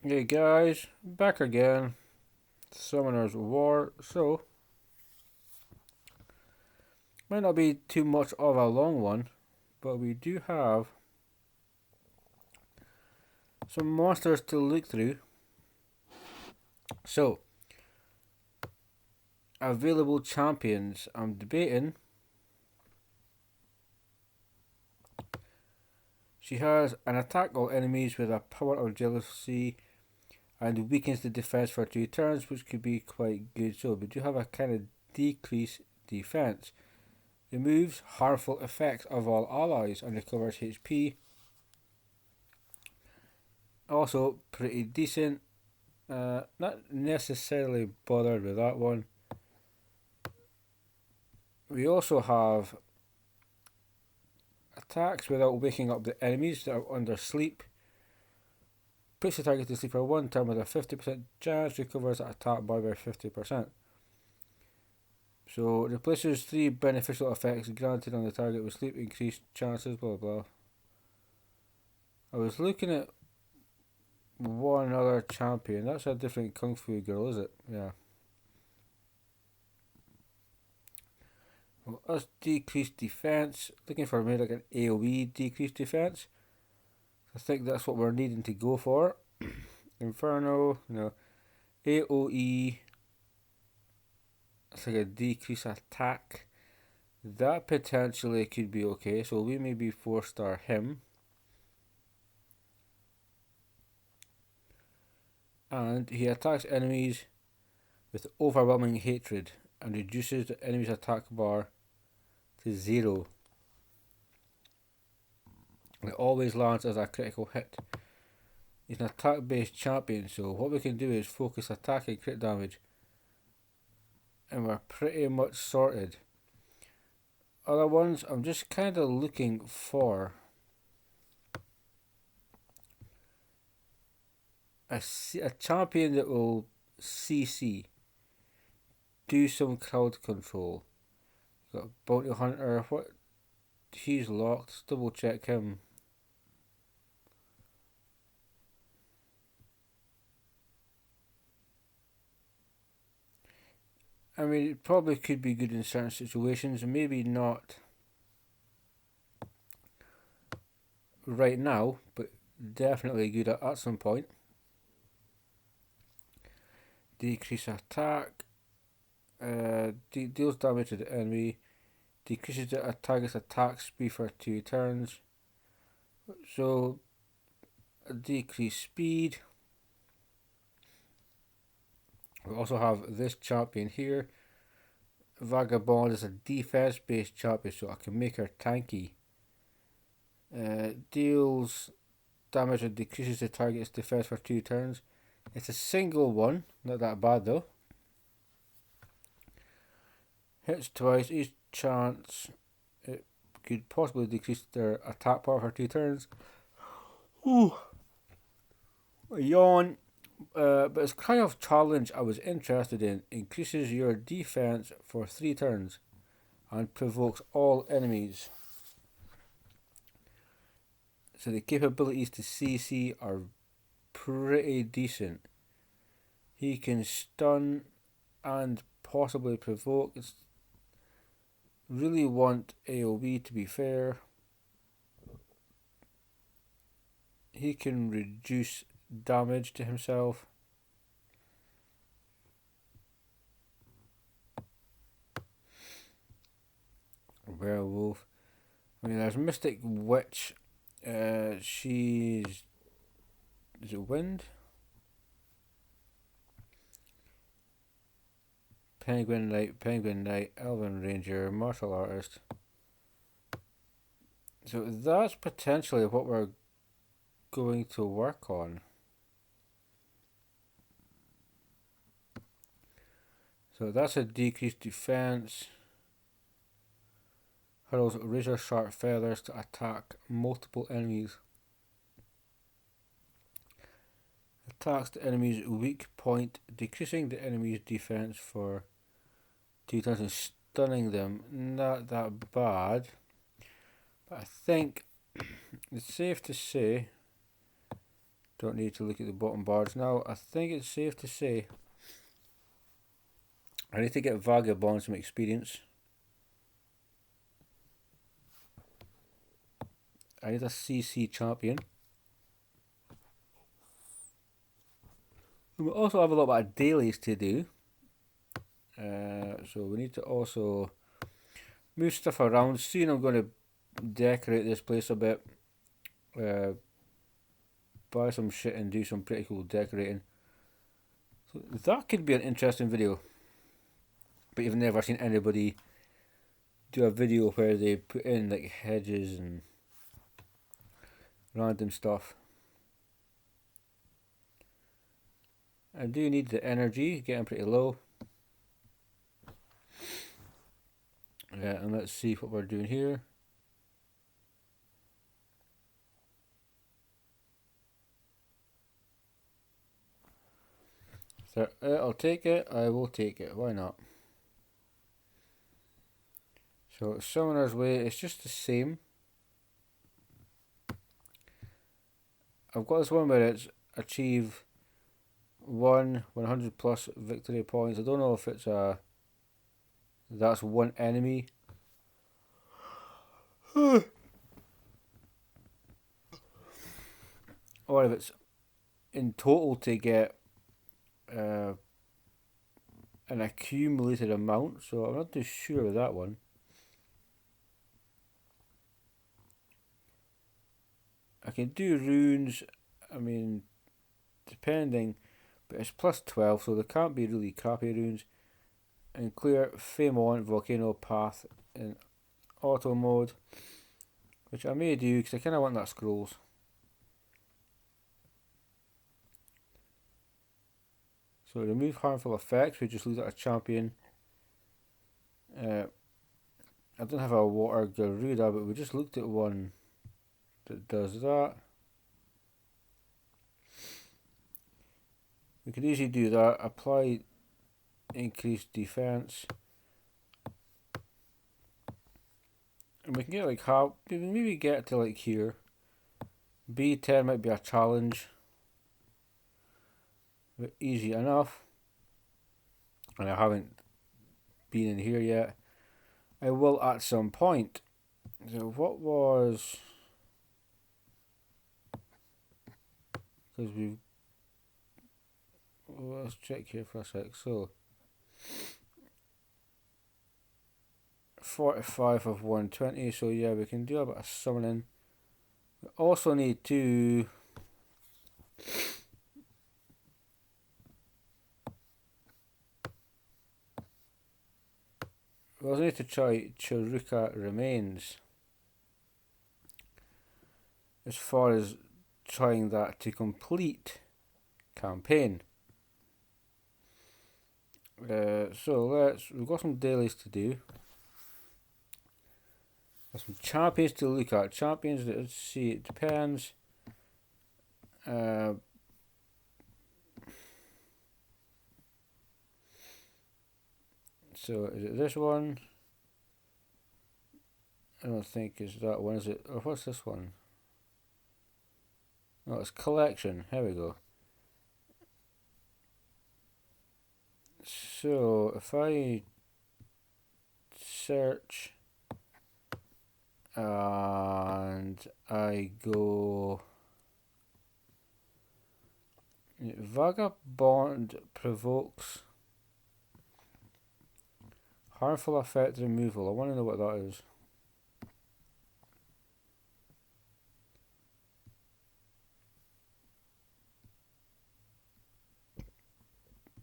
Hey guys, back again. Summoner's War. So, might not be too much of a long one, but we do have some monsters to look through. So, available champions. I'm debating. She has an attack all enemies with a power of jealousy and weakens the defense for 2 turns, which could be quite good. So, we do have a kind of decrease defense. Removes harmful effects of all allies and recovers HP. Also, pretty decent. Not necessarily bothered with that one. We also have attacks without waking up the enemies that are under sleep. Puts the target to sleep for 1 turn with a 50% chance, recovers that attack bar by 50%. So replaces 3 beneficial effects granted on the target with sleep, increased chances, blah blah. I was looking at one other champion. That's a different Kung Fu girl, is it? Yeah. Well, us decreased defense. Looking for maybe like an AoE decreased defense. I think that's what we're needing to go for. Inferno, AoE. It's like a decrease attack. That potentially could be okay. So we maybe 4-star him. And he attacks enemies with overwhelming hatred and reduces the enemy's attack bar to 0. It always lands as a critical hit. He's an attack based champion, so what we can do is focus attack and crit damage. And we're pretty much sorted. Other ones, I'm just kind of looking for a champion that will CC, do some crowd control. Got Bounty Hunter, what? He's locked, let's double check him. I mean, it probably could be good in certain situations, maybe not right now, but definitely good at some point. Decrease attack, deals damage to the enemy, decreases the target's attack speed for 2 turns. So, decreased speed. We also have this champion here. Vagabond is a defense based champion, so I can make her tanky. Deals damage and decreases the target's defense for 2 turns. It's a single one, not that bad though. Hits twice, each chance it could possibly decrease their attack power for 2 turns. Ooh. A yawn. But it's kind of challenge I was interested in. Increases your defense for 3 turns and provokes all enemies. So the capabilities to CC are pretty decent. He can stun and possibly provoke. It's really want AoE to be fair. He can reduce damage to himself. Werewolf. I mean, there's Mystic Witch. She's. Is it Wind? Penguin Knight, Elven Ranger, Martial Artist. So that's potentially what we're going to work on. So that's a decreased defense. Hurls razor sharp feathers to attack multiple enemies. Attacks the enemy's weak point, decreasing the enemy's defense for 2 turns and stunning them. Not that bad. But I think it's safe to say Don't need to look at the bottom bars now. I think it's safe to say I need to get Vagabond some experience. I need a CC champion. We also have a little bit of dailies to do. So we need to also move stuff around. Soon I'm going to decorate this place a bit. Buy some shit and do some pretty cool decorating. So that could be an interesting video. But you've never seen anybody do a video where they put in like hedges and random stuff. I do need the energy, getting pretty low. And let's see what we're doing here. So, I'll take it, I will take it, why not? So Summoner's Way, it's just the same. I've got this one where it's achieve 100 plus victory points. I don't know if it's that's one enemy. Or if it's in total to get an accumulated amount. So I'm not too sure of that one. I can do runes, I mean, depending, but it's plus 12, so there can't be really crappy runes. And clear Fame On Volcano Path in auto mode, which I may do because I kind of want that scrolls. So remove harmful effects, we just lose at a champion. I don't have a Water Garuda, but we just looked at one that does that. We could easily do that. Apply increased defense, and we can get like half. Maybe get to like here. B10 might be a challenge, but easy enough. And I haven't been in here yet. I will at some point. So what was? Because we've. Well, let's check here for a sec. So 45 of 120. So yeah, we can do a bit of summoning. We also need to. We also need to try Chiruka Remains. As far as trying that to complete campaign. So we've got some dailies to do. There's some champions to look at. Champions, let's see, it depends. So is it this one? I don't think it's that one, is it? Or what's this one? No, it's collection. Here we go. So if I search and I go Vagabond provokes harmful effect removal. I want to know what that is.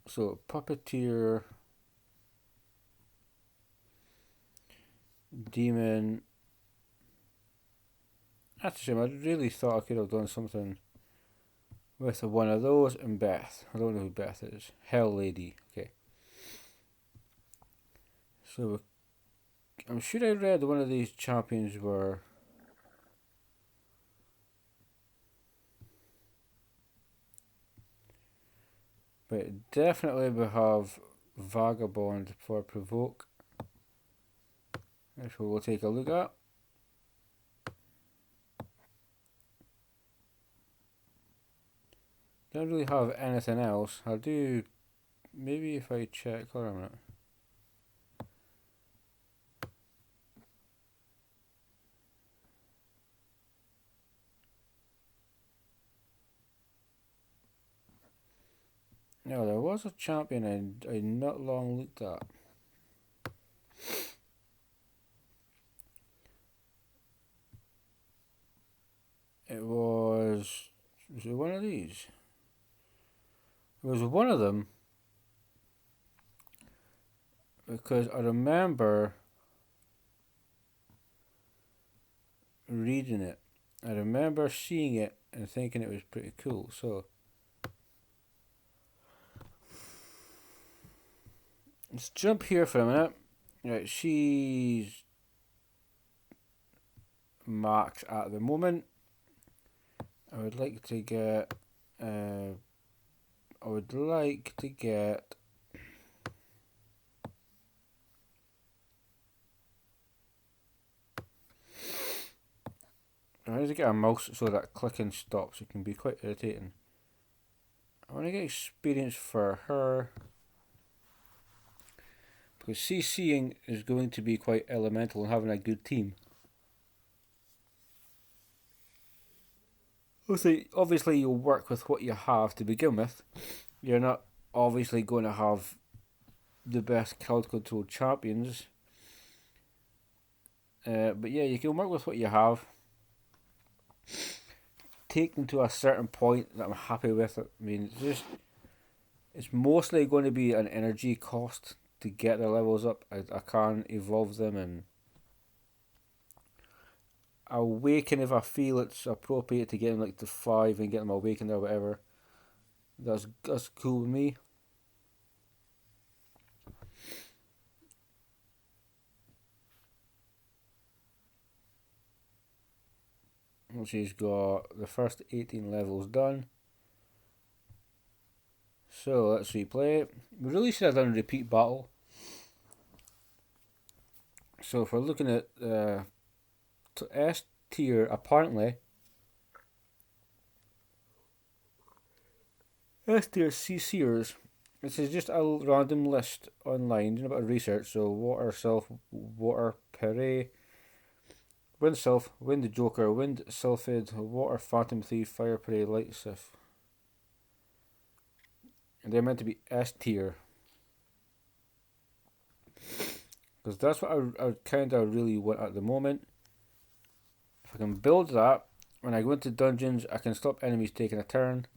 So Puppeteer, Demon. That's a shame. I really thought I could have done something with one of those. And Beth. I don't know who Beth is. Hell Lady. Okay. So I'm sure I read one of these champions were. But definitely we have Vagabond for provoke, which we'll take a look at. don't really have anything else. I do. Maybe if I check. Hold on a minute. No, there was a champion I not long looked at. It was it one of these? It was one of them because I remember reading it. I remember seeing it and thinking it was pretty cool. So let's jump here for a minute. Right, she's max at the moment. I would like to get. I would like to get. I need to get a mouse so that clicking stops. It can be quite irritating. I want to get experience for her because CCing is going to be quite elemental in having a good team. Obviously, you'll work with what you have to begin with. You're not obviously going to have the best crowd control champions. But yeah, you can work with what you have. Take them to a certain point that I'm happy with. I mean, it's mostly going to be an energy cost to get their levels up. I can evolve them and awaken if I feel it's appropriate to get them like to 5 and get them awakened or whatever. That's cool with me. She's got the first 18 levels done. So let's replay it. We really should have done a repeat battle. So if we're looking at S tier, apparently S tier CCers. This is just a random list online, doing a bit of research. So Water Self, Water Pere, Wind Self, Wind Joker, Wind Sylphid, Water Phantom Thief, Fire Prey, Light Sif. And they're meant to be S tier. Because that's what I kind of really want at the moment. If I can build that, when I go into dungeons, I can stop enemies taking a turn.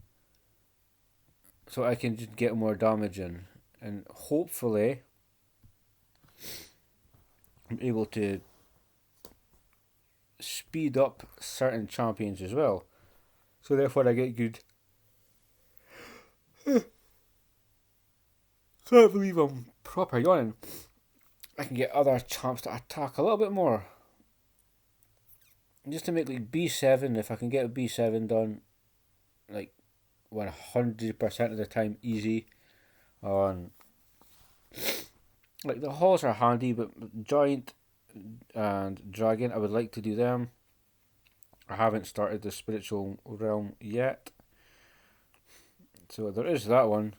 So I can just get more damage in. And hopefully, I'm able to speed up certain champions as well. So therefore I get good. Can't believe I'm proper yawning. I can get other champs to attack a little bit more. Just to make like B7, if I can get B7 done, like 100% of the time easy. On like the halls are handy, but giant and dragon, I would like to do them. I haven't started the spiritual realm yet, so there is that one.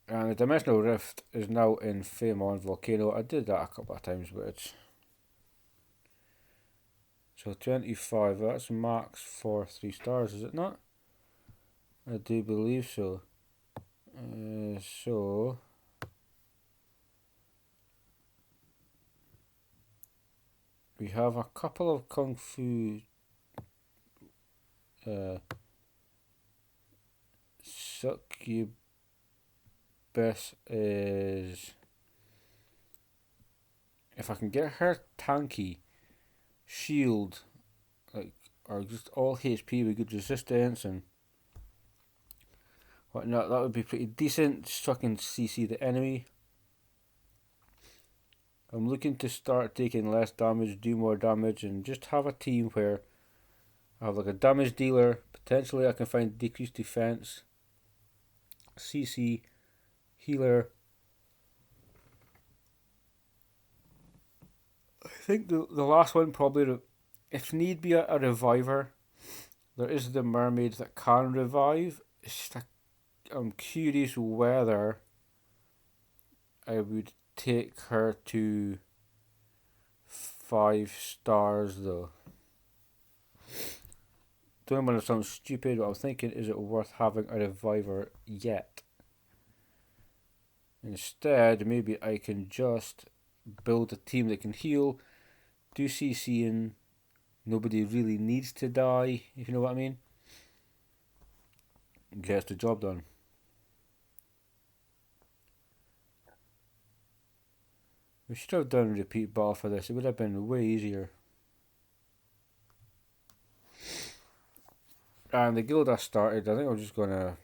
And the dimensional rift is now in Faemon Volcano. I did that a couple of times, but it's so 25. That's max for 3 stars, is it not? I do believe so. So we have a couple of Kung Fu Succubus is, if I can get her tanky, shield, like, or just all HP with good resistance and whatnot, that would be pretty decent. So I can CC the enemy. I'm looking to start taking less damage, do more damage, and just have a team where I have like a damage dealer. Potentially I can find decreased defense, CC, healer. I think the last one probably, if need be, a reviver. There is the mermaid that can revive. I'm curious whether I would take her to 5 stars though. Don't want to sound stupid, but I'm thinking, is it worth having a reviver yet? Instead, maybe I can just build a team that can heal, do CCing. Nobody really needs to die, if you know what I mean. Gets the job done. We should have done repeat battle for this. It would have been way easier. And the guild I started, I think I'm just going to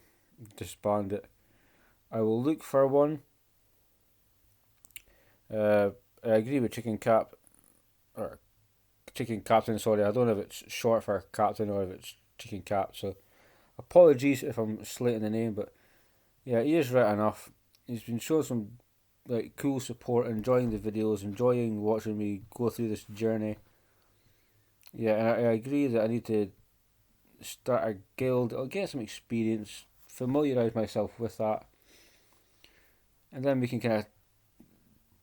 disband it. I will look for one. I agree with Chicken Cap, or Chicken Captain, sorry. I don't know if it's short for Captain or if it's Chicken Cap, so apologies if I'm slating the name, but yeah, he is right enough. He's been showing some like cool support, enjoying the videos, enjoying watching me go through this journey. Yeah, and I agree that I need to start a guild. I'll get some experience, familiarise myself with that, and then we can kind of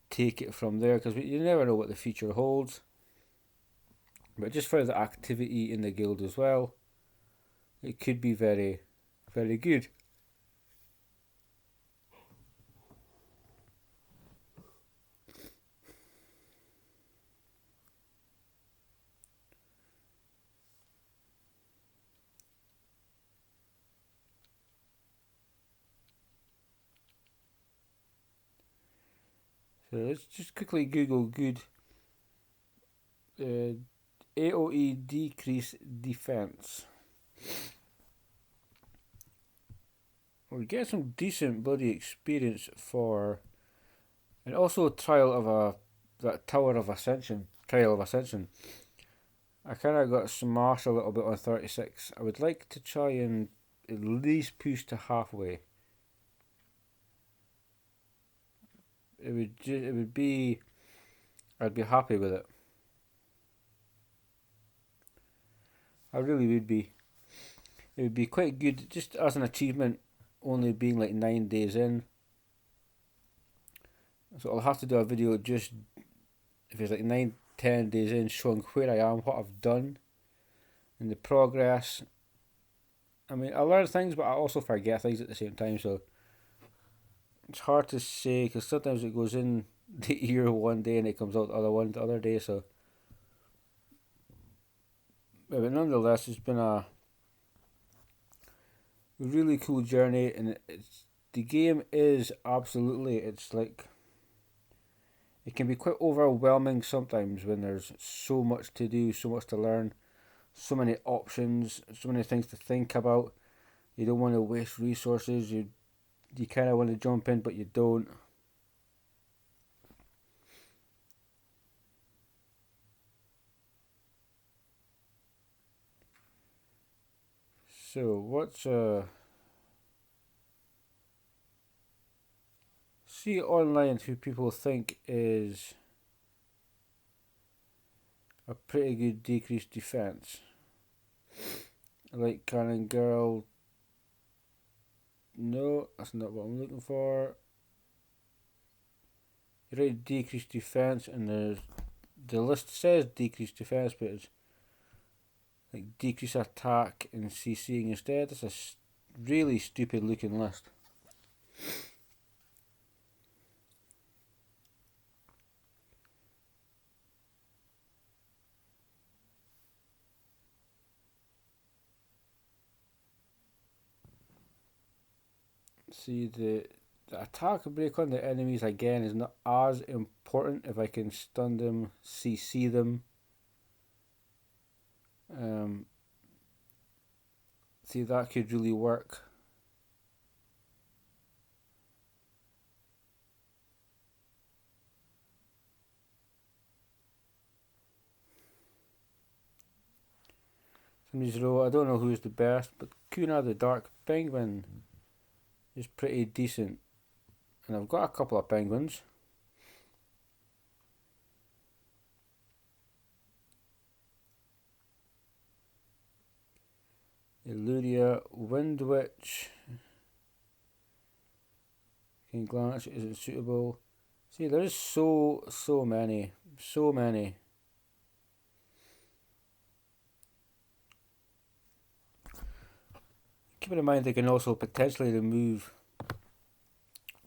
take it from there, because you never know what the future holds. But just for the activity in the guild as well, it could be very, very good. So let's just quickly Google good AOE decrease defense. We get some decent bloody experience for, and also trial of that Tower of Ascension, Trial of Ascension. I kind of got smashed a little bit on 36. I would like to try and at least push to halfway. It would be, I'd be happy with it. I really would be. It would be quite good just as an achievement, only being like 9 days in. So I'll have to do a video just if it's like 9-10 days in, showing where I am, what I've done, and the progress. I mean, I learn things, but I also forget things at the same time, so it's hard to say, because sometimes it goes in the ear one day and it comes out the other day, so. But nonetheless, it's been a really cool journey, and the game is absolutely, it's like, it can be quite overwhelming sometimes when there's so much to do, so much to learn, so many options, so many things to think about. You don't want to waste resources. You kind of want to jump in, but you don't. So what's see online who people think is a pretty good decreased defense, like Cannon Girl. No, that's not what I'm looking for. You write decreased defense, and the list says decreased defense, but it's like decrease attack and CCing instead. That's a really stupid looking list. See, the attack break on the enemies again is not as important if I can stun them, CC them. See, that could really work. Somebody's row, I don't know who's the best, but Kuna the Dark Penguin is pretty decent. And I've got a couple of penguins. Illudia, Wind Witch. Can glance isn't suitable. See, there's so many. So many. Keep in mind they can also potentially remove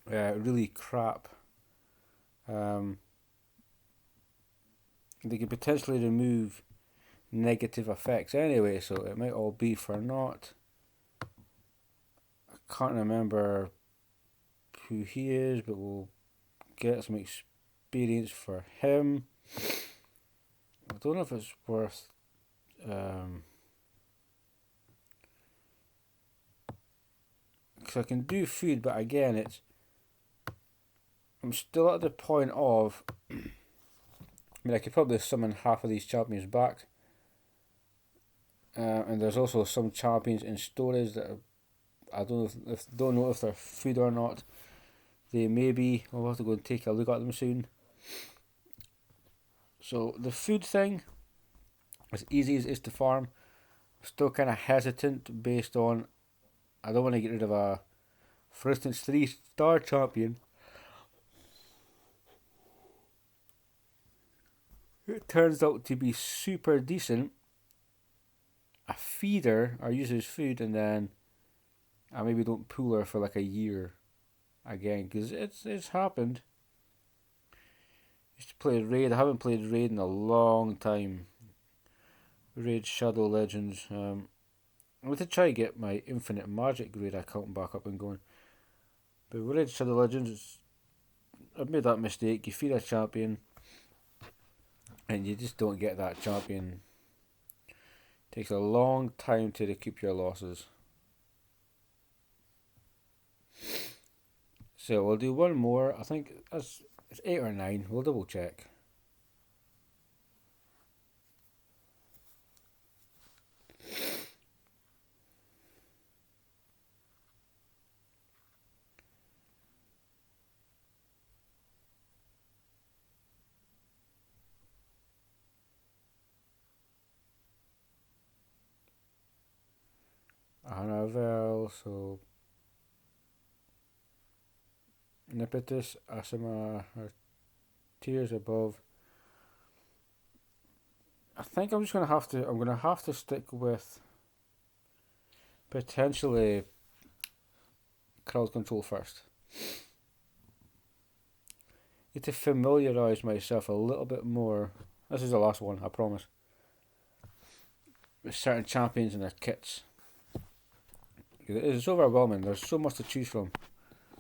really crap. They can potentially remove negative effects anyway, so it might all be for naught. I can't remember who he is, but we'll get some experience for him. I don't know if it's worth because I can do food, but again, I'm still at the point of. I mean, I could probably summon half of these champions back, and there's also some champions in storage that are, I don't know if they're food or not. They may be. I'll have to go and take a look at them soon. So the food thing, as easy as it is to farm, I'm still kind of hesitant based on I don't want to get rid of a, for instance, 3-star champion. It turns out to be super decent. A feeder, I use his food, and then I maybe don't pull her for like a year again, because it's happened. Used to play Raid. I haven't played Raid in a long time. Raid Shadow Legends. I'm going to try to get my Infinite Magic Raid account back up and going. But Raid Shadow Legends, I've made that mistake. You feed a champion, and you just don't get that champion. It takes a long time to recoup your losses. So we'll do one more. I think it's 8 or 9. We'll double check. Anavel, so Nipitus, Asima are tiers above. I think I'm gonna have to stick with potentially crowd control first. Need to familiarise myself a little bit more. This is the last one, I promise. With certain champions and their kits. It's overwhelming. There's so much to choose from,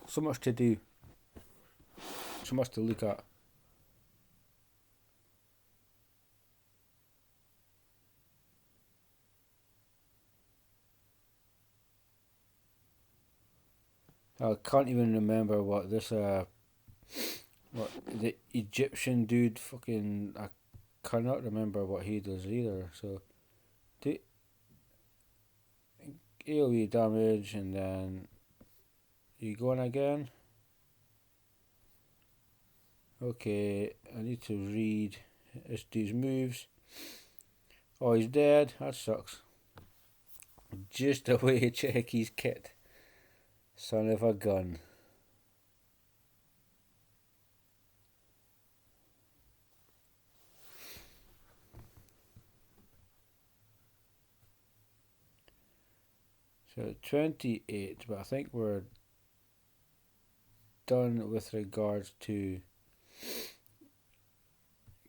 so much to do, so much to look at. I can't even remember what this what the Egyptian dude fucking. I cannot remember what he does either. So, do AoE damage and then you going again. Okay, I need to read this dude's moves. Oh, he's dead. That sucks. Just a way to check his kit. Son of a gun. So 28, but I think we're done with regards to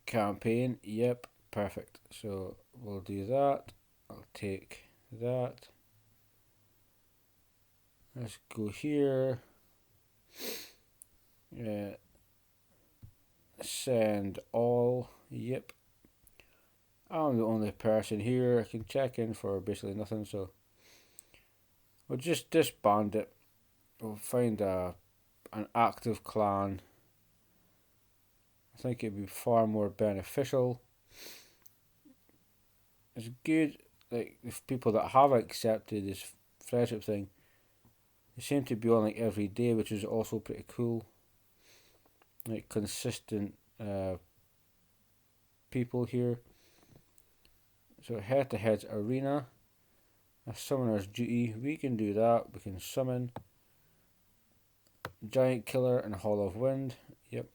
campaign. Yep, perfect. So we'll do that. I'll take that. Let's go here. Send all. Yep. I'm the only person here. I can check in for basically nothing, so we'll just disband it. We'll find an active clan. I think it'd be far more beneficial. It's good, like, if people that have accepted this friendship thing, they seem to be on like every day, which is also pretty cool. Like consistent people here. So head to head arena. a summoner's duty. We can do that. We can summon Giant Killer and Hall of Wind. Yep.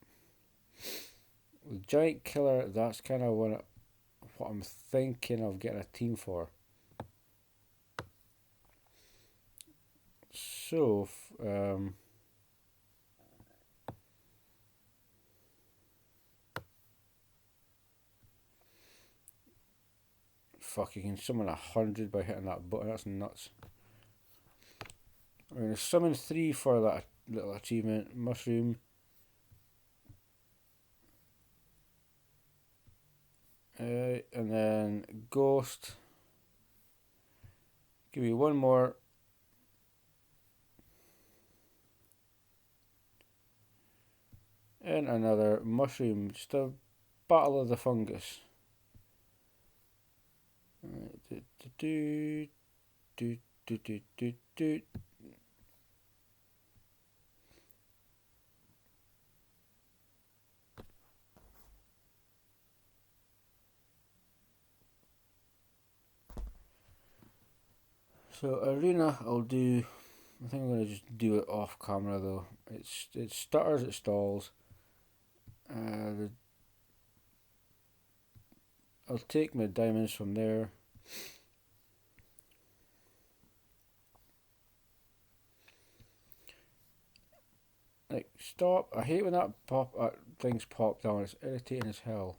With Giant Killer, that's kind of what I'm thinking of getting a team for. So, fuck, you can summon 100 by hitting that button. That's nuts. I'm going to summon 3 for that little achievement. Mushroom. And then Ghost. Give me one more. And another Mushroom. Just a Battle of the Fungus. So arena, I'll do. I think I'm gonna just do it off camera though. It stutters, it stalls. I'll take my diamonds from there. Like, stop. I hate when that things pop down. It's irritating as hell.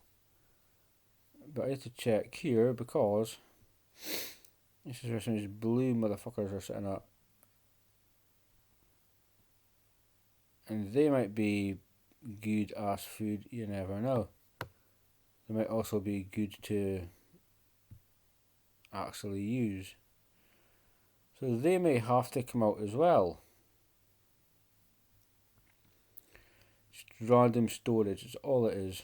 But I need to check here because this is where some of these blue motherfuckers are sitting up. And they might be good ass food, you never know. They might also be good to actually use. So they may have to come out as well. Just random storage is all it is.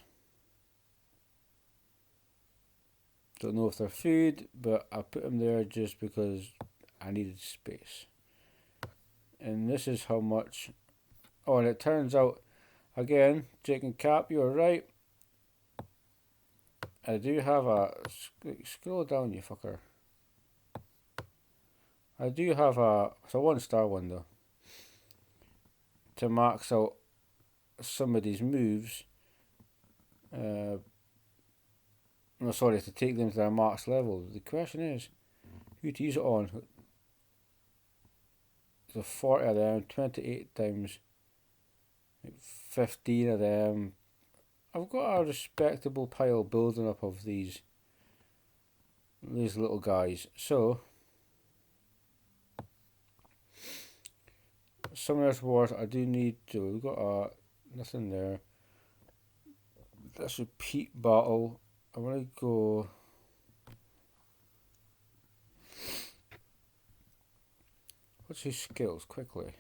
Don't know if they're food, but I put them there just because I needed space. And this is how much. Oh, and it turns out, again, Jake and Cap, you were right. I do have a. Scroll down, you fucker. I do have a. It's a 1-star one though. To max out some of these moves. No, sorry, to take them to their max level. The question is, who to use it on? So 40 of them, 28 times 15 of them. I've got a respectable pile building up of these little guys. So, Summoner's Wars, I do need to. We've got nothing there. Let's repeat battle. I want to go. What's his skills quickly?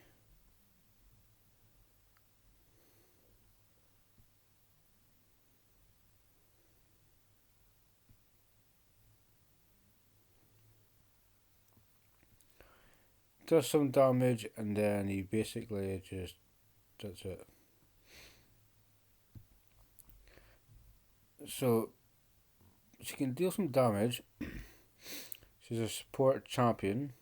Does some damage and then he basically just does it. So she can deal some damage. She's a support champion.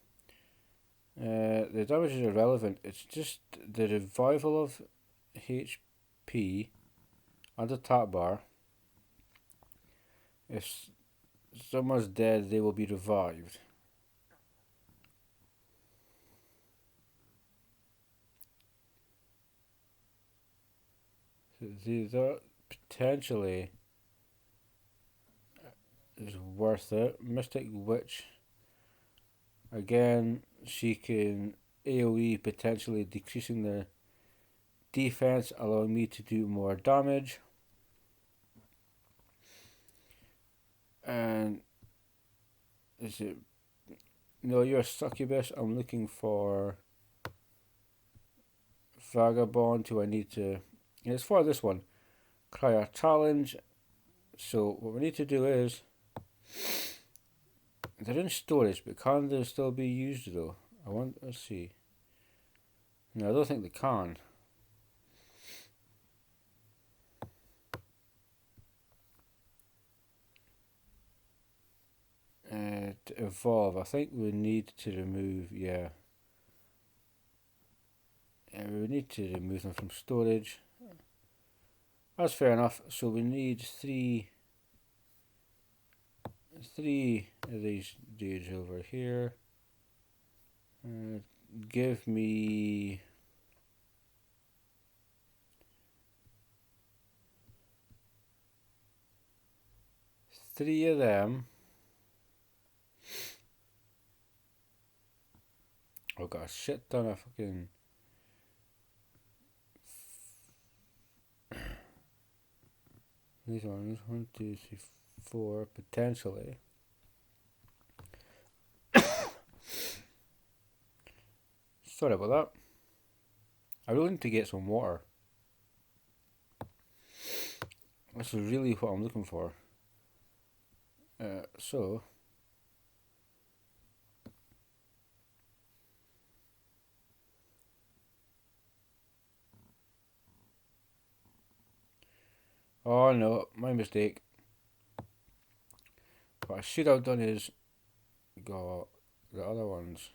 The damage is irrelevant. It's just the revival of HP and attack bar. If someone's dead, they will be revived. That potentially is worth it. Mystic Witch. Again, she can AoE, potentially decreasing the defense, allowing me to do more damage. And is it? No, you're a succubus. I'm looking for Vagabond, who I need to. And it's for this one. Cry a challenge. So what we need to do is. They're in storage, but can they still be used though? Let's see. No, I don't think they can. To evolve, I think we need to remove, yeah. We need to remove them from storage. That's fair enough. So we need three of these dudes over here. Give me three of them. I've got a shit ton of fucking. These ones, 1, 2, 3, 4, potentially. Sorry about that. I really need to get some water. This is really what I'm looking for. So. Oh no, my mistake. What I should have done is got the other ones.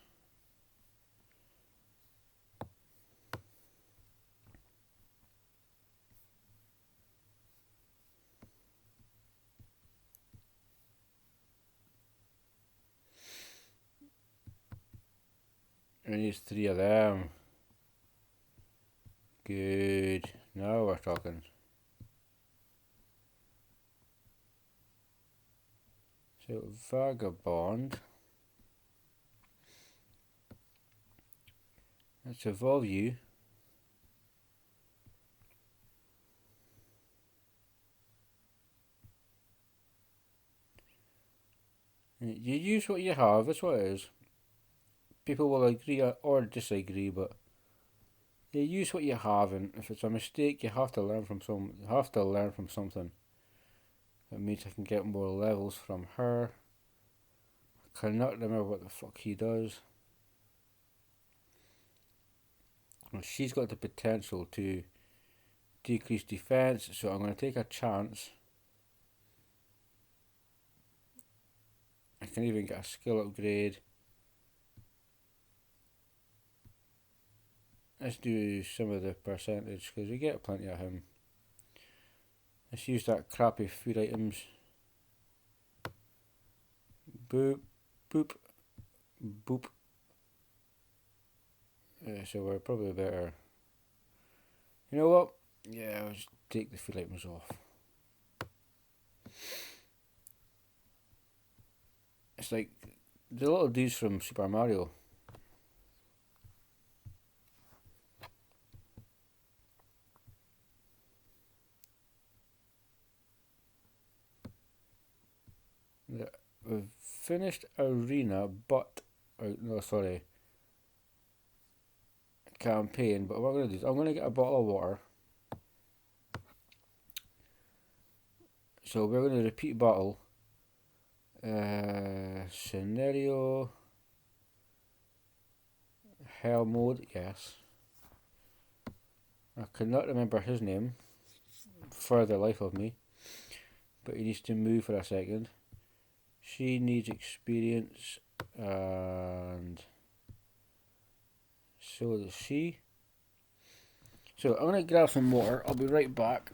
We need three of them. Good. Now we're talking. So, Vagabond. Let's evolve you. You use what you have, that's what it is. People will agree or disagree, but you use what you have, and if it's a mistake, you have to learn from something. That means I can get more levels from her. I cannot remember what the fuck he does. Well, she's got the potential to decrease defense, so I'm going to take a chance. I can even get a skill upgrade. Let's do some of the percentage because we get plenty of him. Let's use that crappy food items. Boop, boop, boop. So we're probably better. You know what? Yeah, I'll just take the food items off. It's like the little dudes from Super Mario. Yeah, we've finished arena, but no, sorry, campaign. But what I'm gonna do is I'm gonna get a bottle of water. So we're gonna repeat battle. Scenario. Hell mode, yes. I cannot remember his name for the life of me, but he needs to move for a second. She needs experience, and so does she. So I'm gonna grab some water. I'll be right back.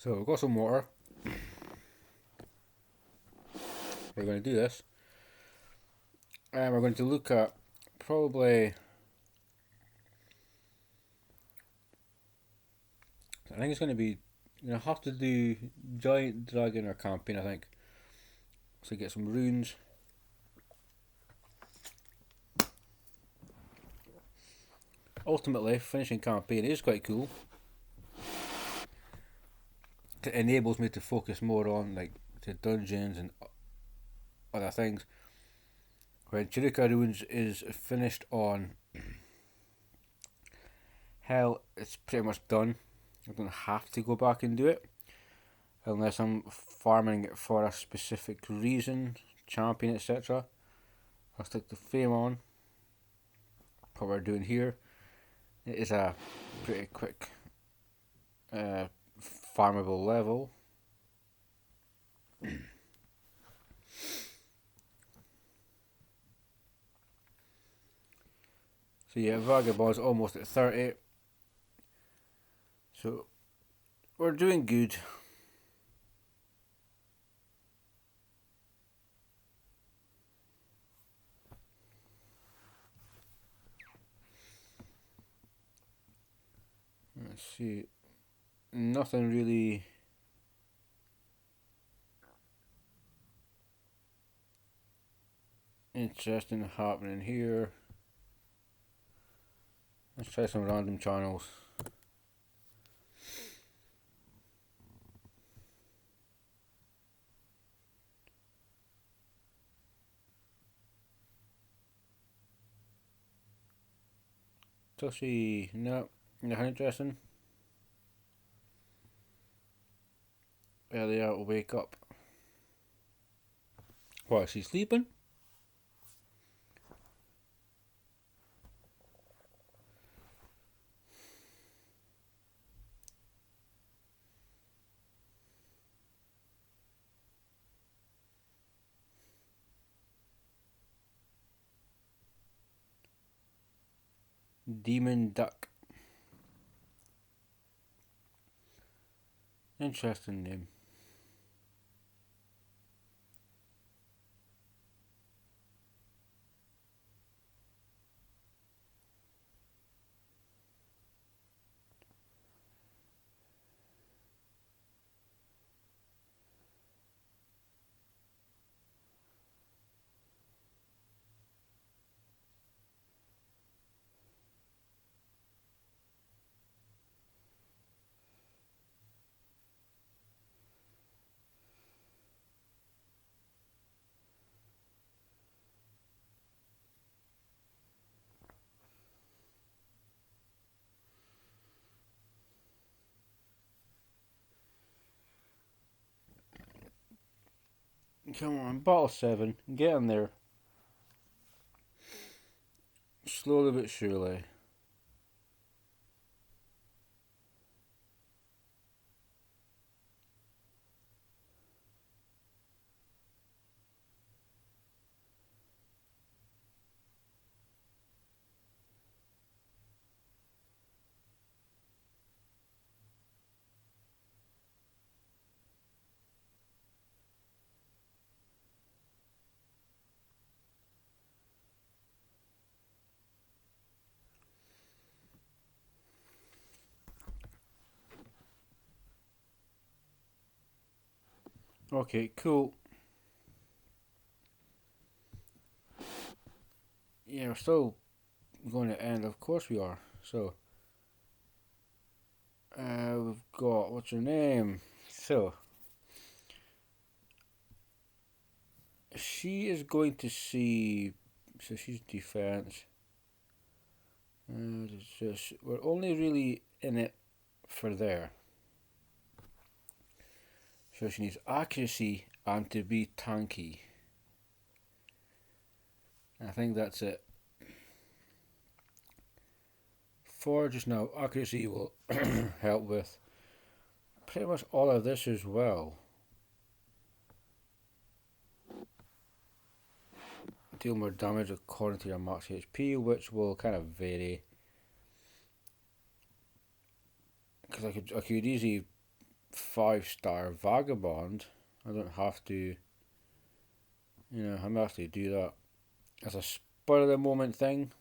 So we've got some water. We're going to do this. And we're going to look at probably, I think it's going to be, you're going to have to do Giant Dragon or Campaign, I think. So get some runes. Ultimately, finishing Campaign is quite cool. It enables me to focus more on like the dungeons and other things. When Chirika Ruins is finished on Hell, it's pretty much done. I don't have to go back and do it unless I'm farming it for a specific reason, champion, etc. I'll stick the Fame on. What we're doing here, it is a pretty quick farmable level. So yeah, Vagabond's almost at 30. So we're doing good. Let's see. Nothing really interesting happening here. Let's try some random channels. Tushy, no, nothing interesting. Earlier will wake up. What, is she sleeping? Demon Duck. Interesting name. Come on, bottle 7. Get in there. Slowly but surely. Okay, cool. Yeah, we're still going to end. Of course we are. So, we've got, what's her name? So, she is going to see, so she's defense. We're only really in it for there. So she needs accuracy and to be tanky. I think that's it. For just now, accuracy will help with pretty much all of this as well. Deal more damage according to your max HP, which will kind of vary. Because I could easily 5-star Vagabond. I don't have to, I'm have to do that as a spur of the moment thing.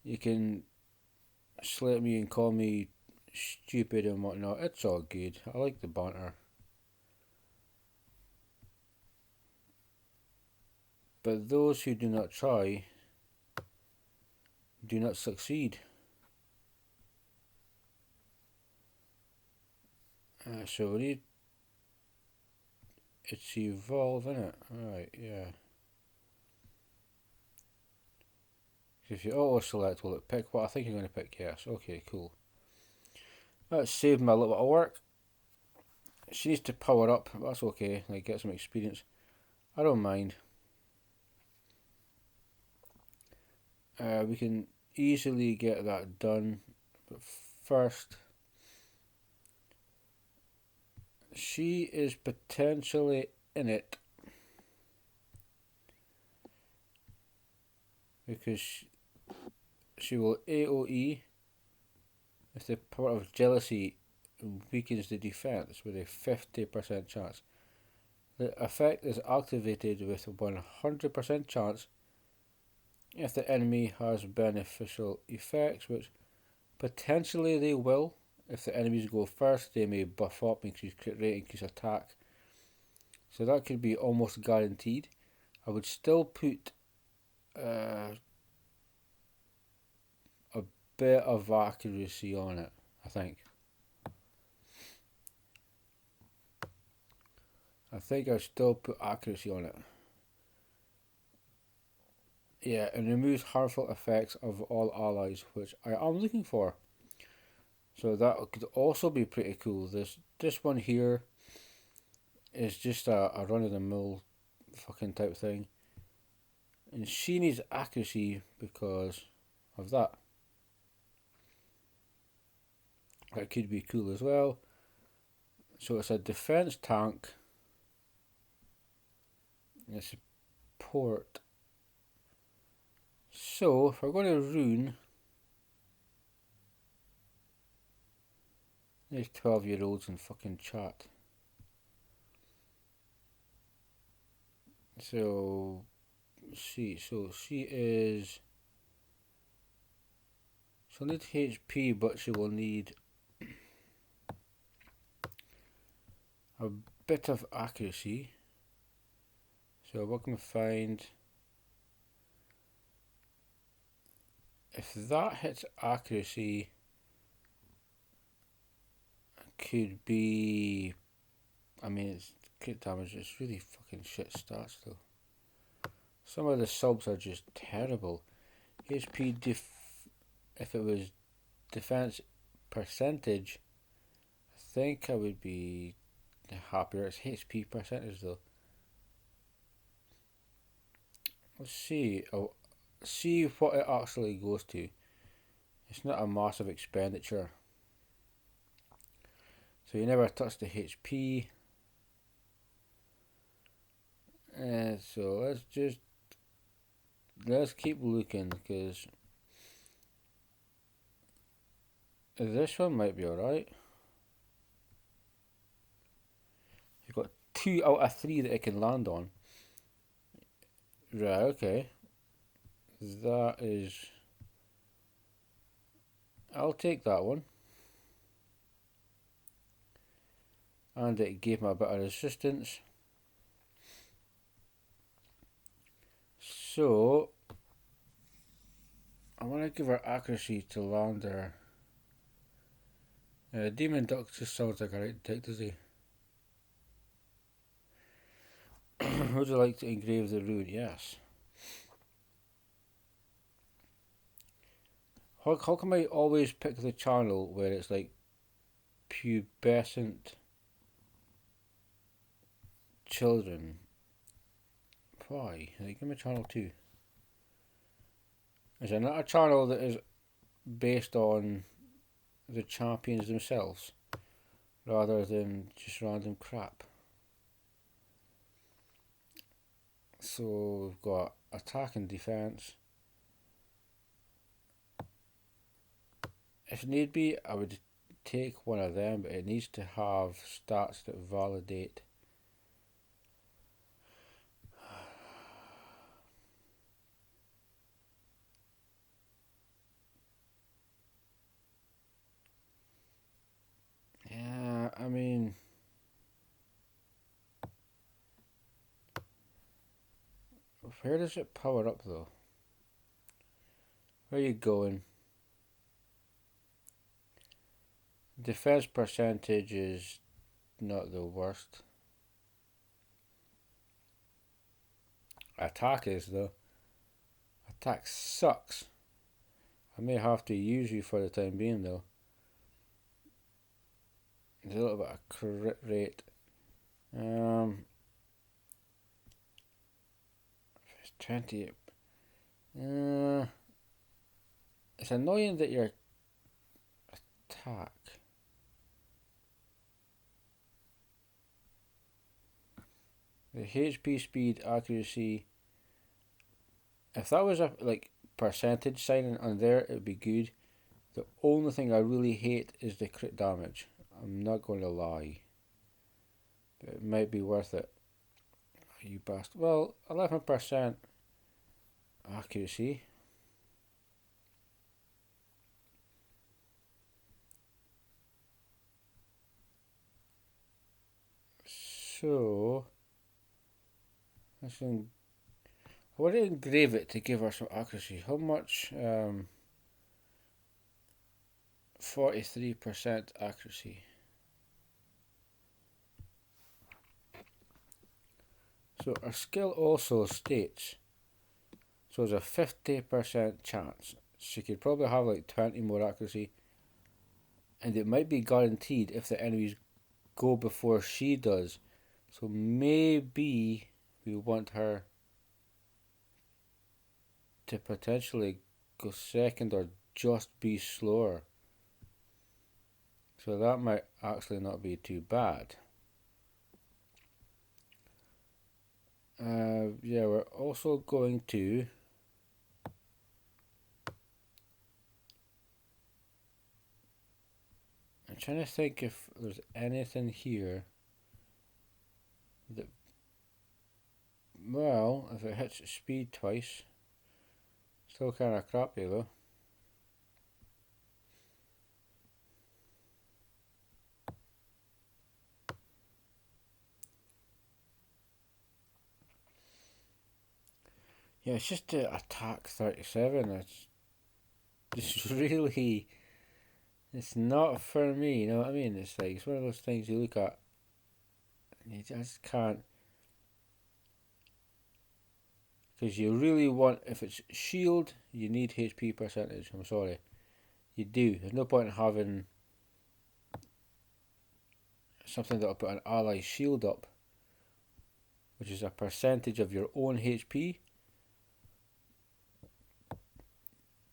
You can slate me and call me stupid and whatnot. It's all good. I like the banter. But those who do not try do not succeed. So we need it's evolve, innit? Alright, yeah. If you auto select, will it pick what I think you're going to pick? Yes. Okay, cool. That's saved me a little bit of work. She needs to power up, but that's okay. Like, get some experience. I don't mind. We can easily get that done. But first, she is potentially in it. Because she will AoE if the power of jealousy weakens the defense with a 50% chance. The effect is activated with a 100% chance if the enemy has beneficial effects, which potentially they will. If the enemies go first, they may buff up, increase crit rate, increase attack. So that could be almost guaranteed. I would still put a bit of accuracy on it, I think. I'd still put accuracy on it. Yeah, and removes harmful effects of all allies, which I am looking for. So that could also be pretty cool. This one here is just a run of the mill fucking type thing. And she needs accuracy because of that. That could be cool as well. So it's a defense tank. And a support. So if we're going to rune, there's 12-year-olds in fucking chat. So she is. She'll need HP, but she will need a bit of accuracy. So we're going to find if that hits accuracy, could be. I mean, it's crit damage. It's really fucking shit stats though. Some of the subs are just terrible. HP if it was defense percentage, I think I would be happier. It's HP percentage though. Let's see. Oh, see what it actually goes to. It's not a massive expenditure. So you never touch the HP. And so let's keep looking because this one might be alright. You've got 2 out of 3 that it can land on. Right, okay. That is. I'll take that one. And it gave me a bit of resistance. So I want to give her accuracy to land her. Demon Duck just sounds like a right dick, does he? Would you like to engrave the rune? Yes. How come I always pick the channel where it's like pubescent children? Why? Like, give me channel 2. Is there not a channel that is based on the champions themselves rather than just random crap? So we've got attack and defense. If need be, I would take one of them, but it needs to have stats that validate. Yeah, I mean, where does it power up though? Where are you going? Defense percentage is not the worst. Attack is though. Attack sucks. I may have to use you for the time being though. There's a little bit of crit rate. It's 20. It's annoying that your attack. The HP, speed, accuracy. If that was a percentage sign on there, it'd be good. The only thing I really hate is the crit damage. I'm not going to lie. But it might be worth it. You bastard. Well, 11% accuracy. So, I want to engrave it to give her some accuracy. How much? 43% accuracy. So our skill also states, so there's a 50% chance. She could probably have like 20 more accuracy, and it might be guaranteed if the enemies go before she does. So maybe we want her to potentially go second or just be slower. So that might actually not be too bad. Yeah, we're also going to I'm trying to think if there's anything here that, well, if it hits speed twice, still kind of crappy though. Yeah, it's just the attack 37. It's really, it's not for me, you know what I mean? It's like, it's one of those things you look at and you just can't. Because you really want, if it's shield, you need HP percentage. I'm sorry. You do. There's no point in having something that'll put an ally shield up, which is a percentage of your own HP,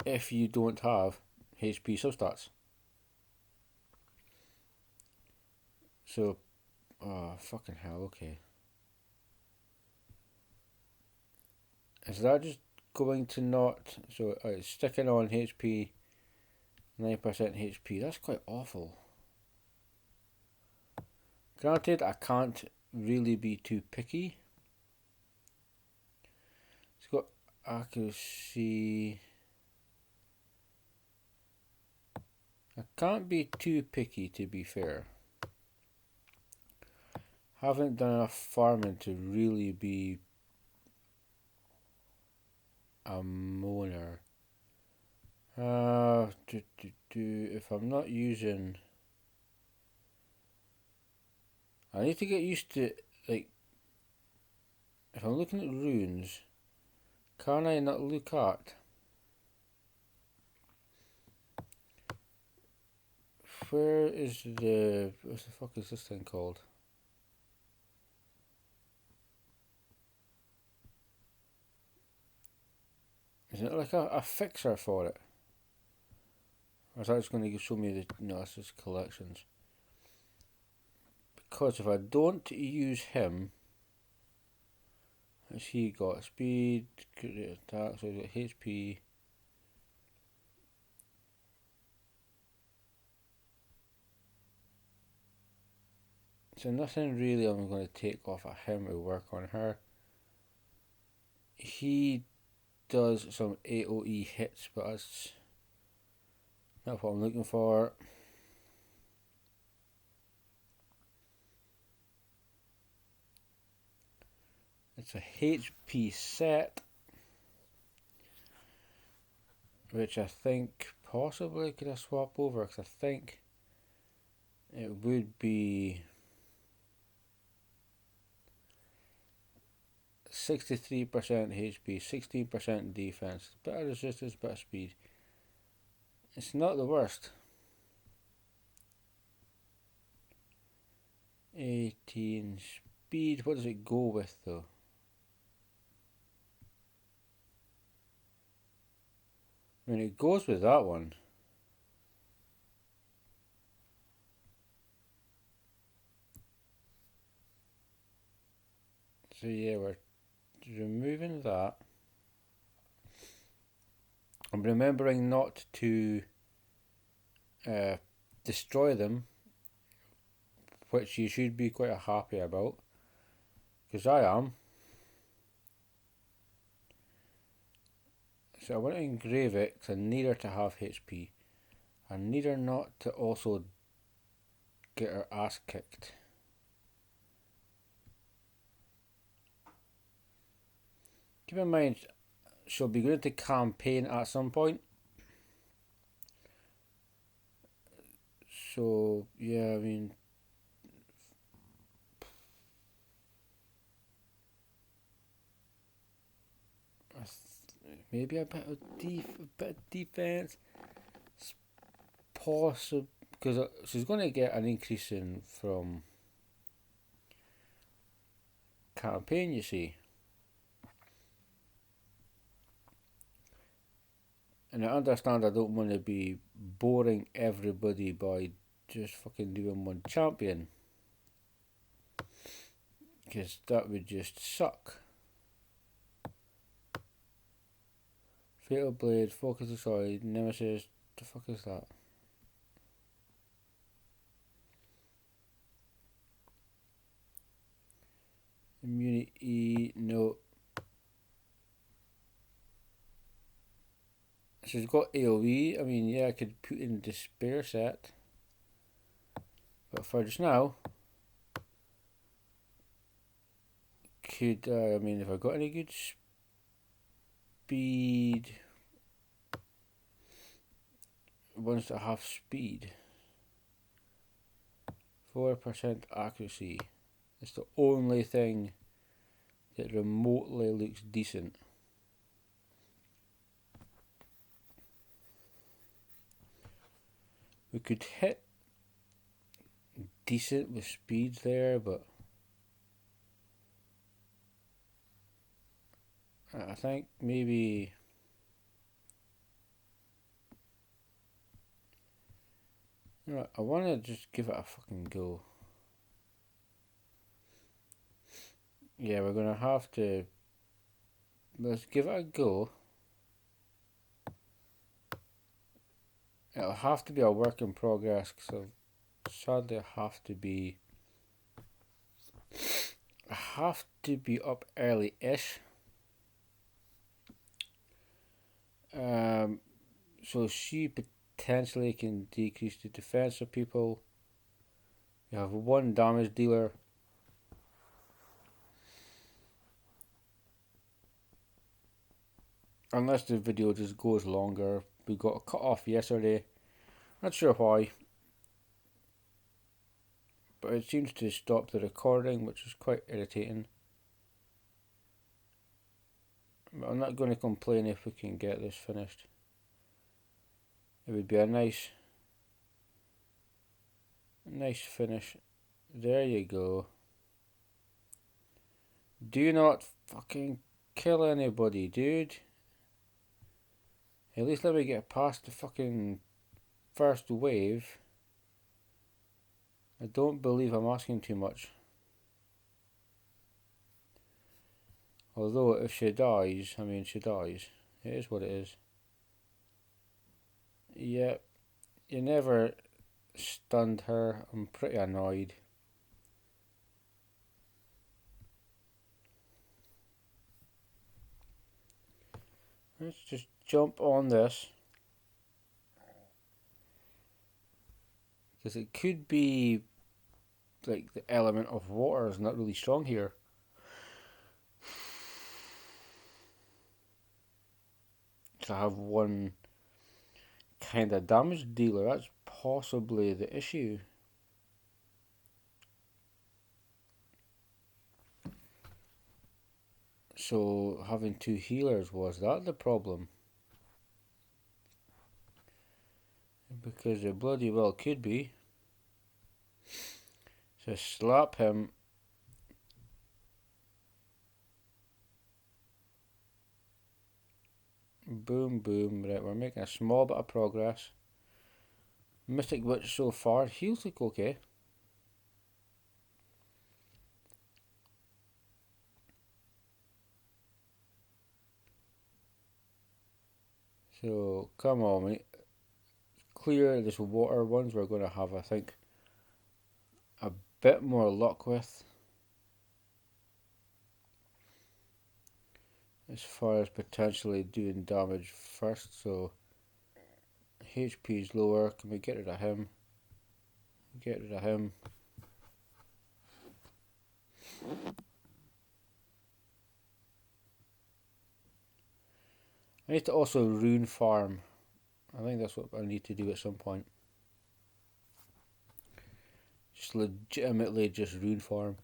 if you don't have HP substats. So, oh, fucking hell, okay. Is that just going to not, so it's sticking on HP, 9% HP, that's quite awful. Granted, I can't really be too picky. It's got accuracy. I can't be too picky, to be fair. Haven't done enough farming to really be a moaner. If I'm not using, I need to get used to, like, if I'm looking at runes, can I not look at where is the, what the fuck is this thing called? Is it like a fixer for it? Or is that just going to show me the, no, it's just collections. Because if I don't use him, what's he got? Speed, attack, so he's got HP. So nothing really I'm going to take off of him to work on her. He does some AoE hits, but that's not what I'm looking for. It's a HP set, which I think possibly could I swap over, because I think it would be 63% HP, 16% defense, bit of resistance, bit of speed. It's not the worst. 18 speed, what does it go with though? I mean, it goes with that one. So yeah, we're removing that. I'm remembering not to destroy them, which you should be quite happy about, because I am. So I want to engrave it because I need her to have HP. I need her not to also get her ass kicked. Keep in mind, she'll be going to campaign at some point. So, yeah, I mean, maybe a bit of defense. It's possible, because she's going to get an increase in from campaign, you see. And I understand I don't want to be boring everybody by just fucking doing one champion, because that would just suck. Fatal Blade, Focus Aside, Nemesis, the fuck is that? Immunity, no. She's got AoE, I mean, yeah, I could put in Despair set. But for just now, could, I mean, if I got any good speed, ones that have speed, 4% accuracy, it's the only thing that remotely looks decent. We could hit decent with speed there, but I think maybe you know, I want to just give it a fucking go. Yeah, we're gonna have to. Let's give it a go. It'll have to be a work in progress, because sadly I have to be. I have to be up early-ish. So she potentially can decrease the defense of people. You have one damage dealer. Unless the video just goes longer. We got a cut off yesterday. Not sure why. But it seems to stop the recording, which is quite irritating. But I'm not going to complain if we can get this finished. It would be a nice finish. There you go. Do not fucking kill anybody, dude. At least let me get past the fucking first wave. I don't believe I'm asking too much. Although if she dies, I mean she dies. It is what it is. Yep, you never stunned her. I'm pretty annoyed. Let's just jump on this. Because it could be like the element of water is not really strong here. So I have one kind of damage dealer. That's possibly the issue. So having two healers, was that the problem? Because it bloody well could be. So slap him. Boom, boom. Right, we're making a small bit of progress. Mystic Witch so far. Heals look okay. So, come on, mate. Clear this water ones we're going to have, I think, a bit more luck with. As far as potentially doing damage first, so HP is lower. Can we get rid of him? Get rid of him. I need to also rune farm. I think that's what I need to do at some point. Just legitimately just rune farm.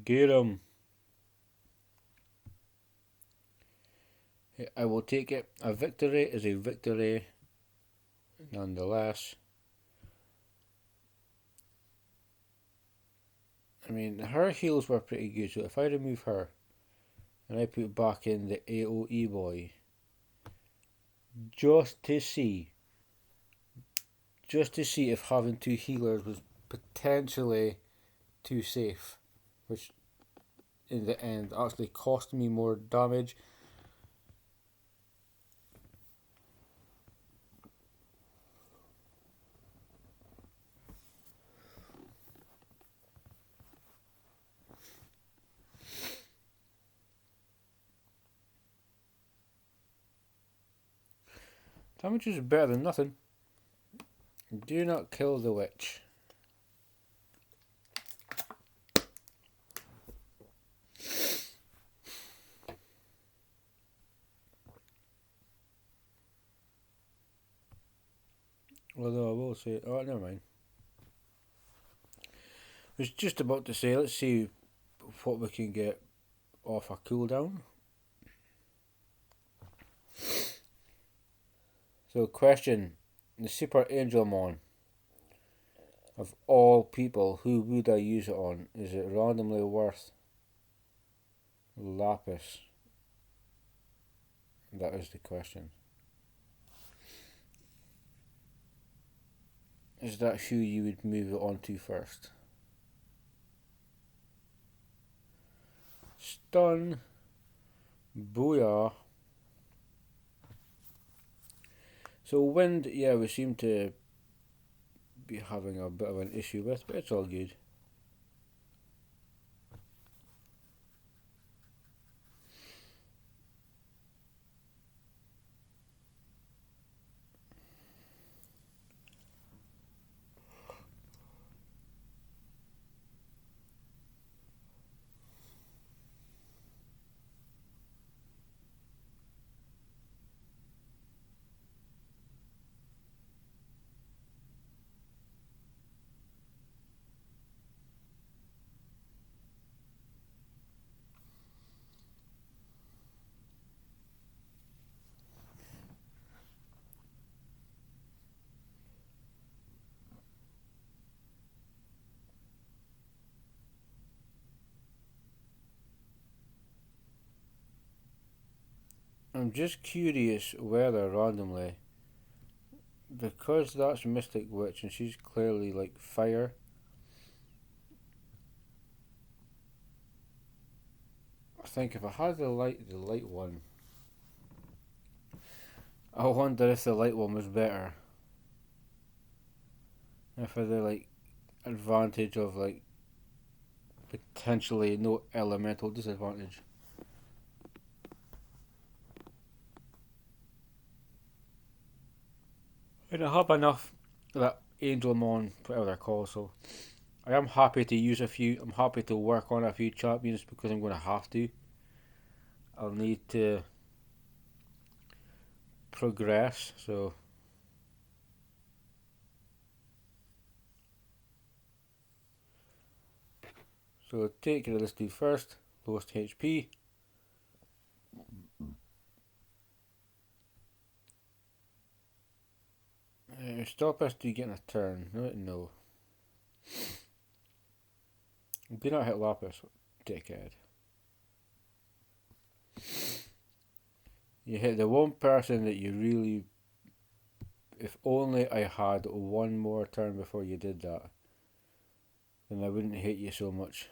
Get him. I will take it. A victory is a victory nonetheless. I mean, her heals were pretty good, so if I remove her and I put back in the AoE boy, just to see if having two healers was potentially too safe, which in the end actually cost me more damage. Damage is better than nothing. Do not kill the witch. Although I will say, oh, never mind. I was just about to say, let's see what we can get off a cooldown. So, question: the Super Angelmon, of all people, who would I use it on? Is it randomly worth Lapis? That is the question. Is that who you would move it on to first? Stun. Booyah. So wind, yeah, we seem to be having a bit of an issue with, but it's all good. I'm just curious whether randomly, because that's Mystic Witch and she's clearly like fire. I think if I had the light one, I wonder if the light one was better. If I had like advantage of like potentially no elemental disadvantage. And I have enough of that Angelmon, whatever they're called, so I am happy to use a few. I'm happy to work on a few champions because I'm going to have to. I'll need to progress, so take care of this dude first. Lowest HP. Stop us to getting a turn. No. Do not hit Lapis, dickhead. You hit the one person that you really. If only I had one more turn before you did that, then I wouldn't hit you so much.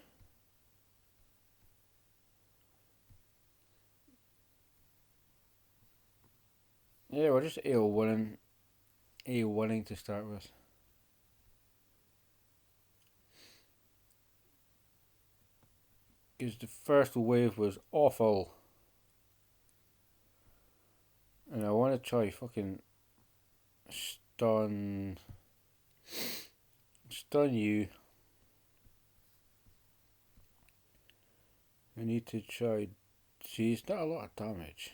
Yeah, we're just A1ing to start with. Because the first wave was awful. And I want to try fucking stun you. I need to try. See, it's not a lot of damage.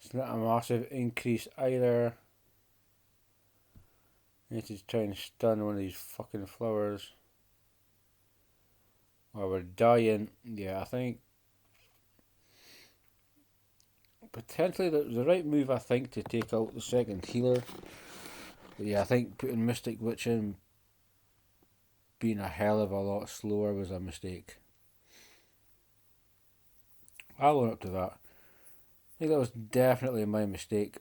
It's not a massive increase either. I need to try and stun one of these fucking flowers. Or we're dying. Yeah, I think potentially the right move, I think, to take out the second healer. But yeah, I think putting Mystic Witch in being a hell of a lot slower was a mistake. I'll own up to that. I think that was definitely my mistake.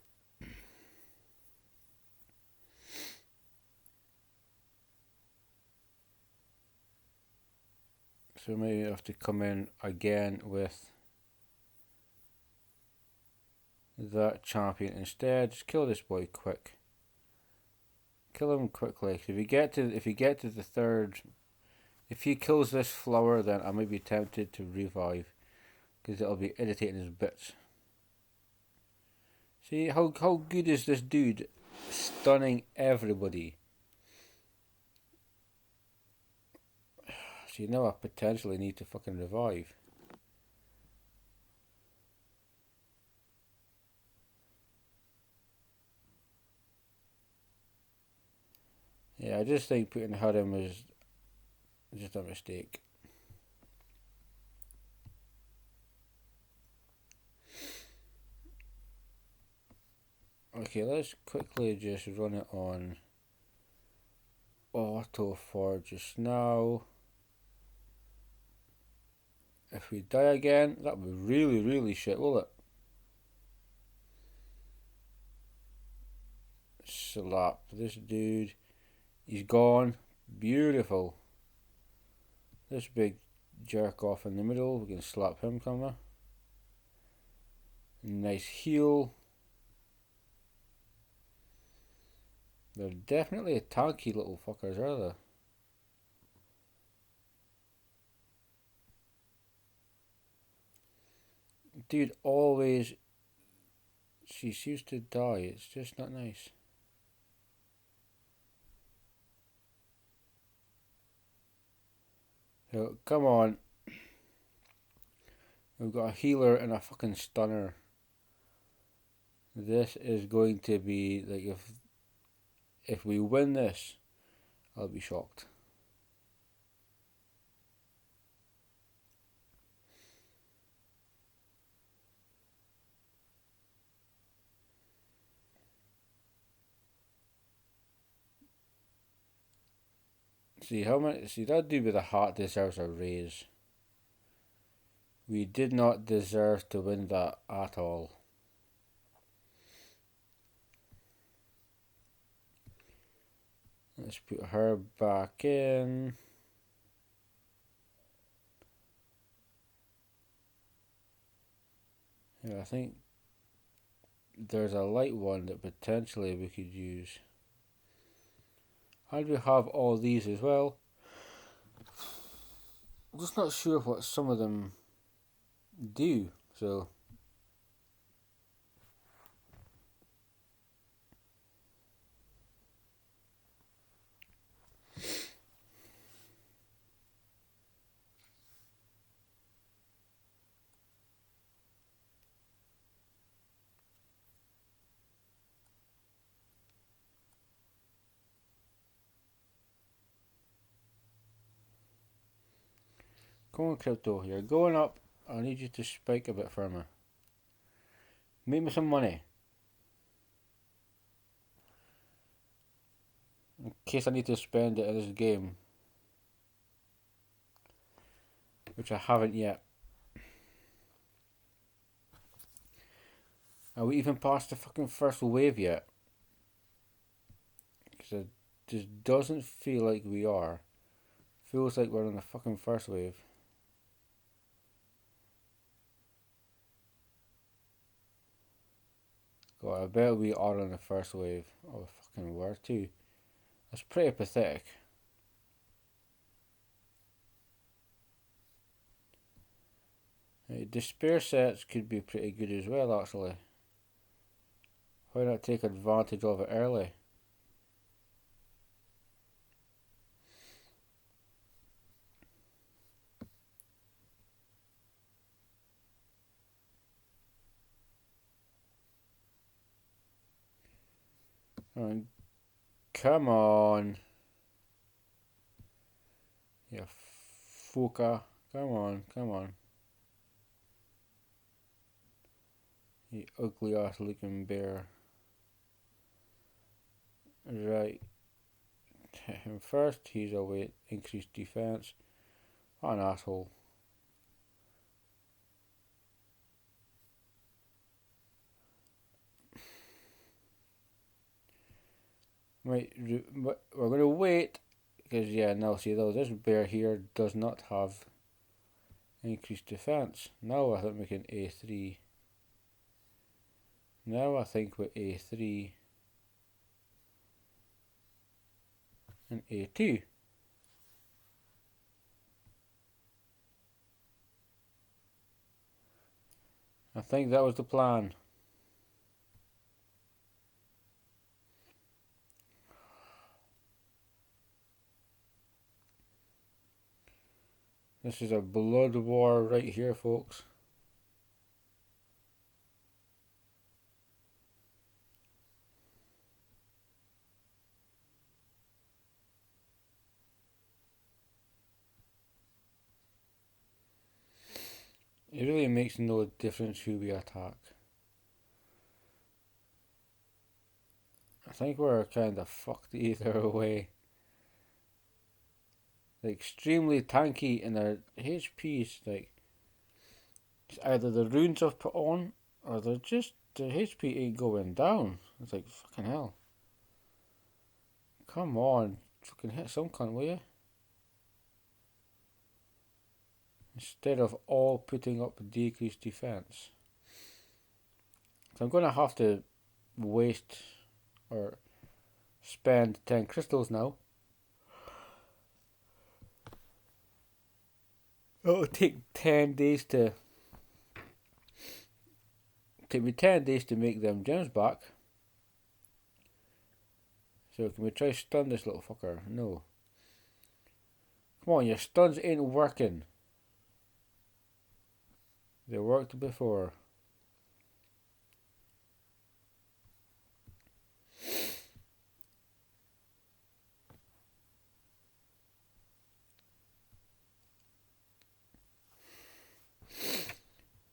So maybe I have to come in again with that champion instead. Just kill this boy quick. Kill him quickly. If you get to the third, if he kills this flower, then I might be tempted to revive, because it'll be irritating his bits. See how good is this dude, stunning everybody. See, now I potentially need to fucking revive. Yeah, I just think putting Harim was just a mistake. Okay, let's quickly just run it on auto for just now. If we die again, that would be really, really shit, will it? Slap this dude. He's gone. Beautiful. This big jerk off in the middle, we can slap him, can we? Nice heal. They're definitely tanky little fuckers, are they? Dude always. She seems to die, it's just not nice. So, come on. We've got a healer and a fucking stunner. This is going to be like, if we win this, I'll be shocked. See how much? See, that dude with a heart deserves a raise. We did not deserve to win that at all. Let's put her back in. Yeah, I think there's a light one that potentially we could use. And we have all these as well. I'm just not sure what some of them do, so come on, crypto, you're going up. I need you to spike a bit firmer. Make me some money. In case I need to spend it in this game. Which I haven't yet. Are we even past the fucking first wave yet? Because it just doesn't feel like we are. Feels like we're on the fucking first wave. God, I bet we are on the first wave. Oh, fucking were too. That's pretty pathetic. Despair sets could be pretty good as well, actually. Why not take advantage of it early? And come on. Yeah, fucker. Come on, come on. You ugly ass looking bear. Right. Hit him first. He's away. Increased defense. What an asshole. Right, we're going to wait. Because, yeah, now see, though, this bear here does not have increased defense. Now I think we can A3. Now I think with A3 and A2. I think that was the plan. This is a blood war right here, folks. It really makes no difference who we attack. I think we're kind of fucked either way. They're extremely tanky and their HP's like it's either the runes I've put on or they're just their HP ain't going down. It's like fucking hell. Come on, fucking hit some cunt, will you? Instead of all putting up decreased defense. So I'm gonna have to waste or spend 10 crystals now. It'll take 10 days to take me 10 days to make them gems back. So can we try stun this little fucker? No. Come on, your stuns ain't working. They worked before.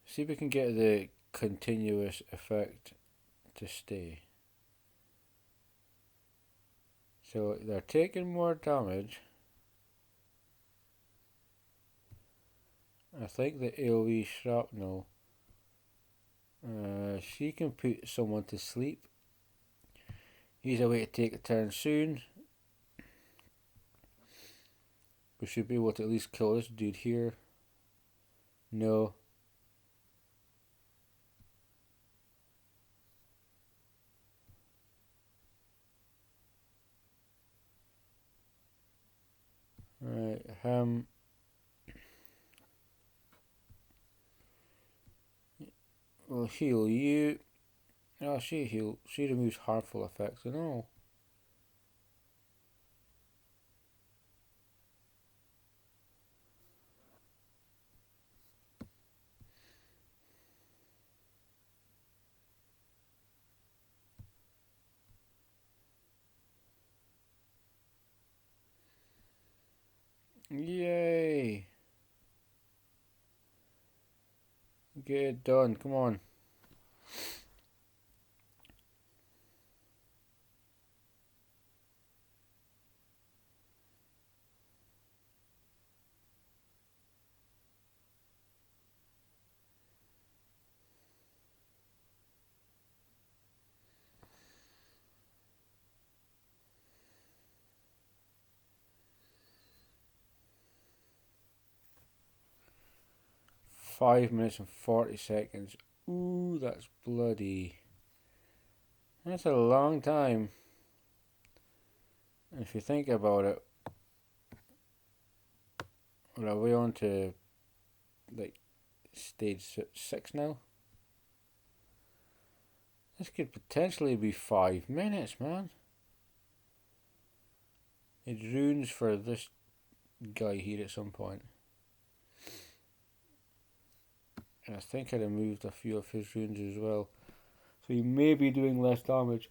See if we can get the continuous effect to stay. So they're taking more damage. I think the AoE shrapnel. She can put someone to sleep. He's away to take a turn soon. We should be able to at least kill this dude here. No. him. We'll heal you. Oh, she removes harmful effects and all. Yay! Get it done, come on. £5 minutes and 40 seconds. Ooh, that's bloody. That's a long time. And if you think about it, are we on to like stage 6 now? This could potentially be 5 minutes, man. It runes for this guy here at some point. And I think I removed a few of his runes as well. So he may be doing less damage.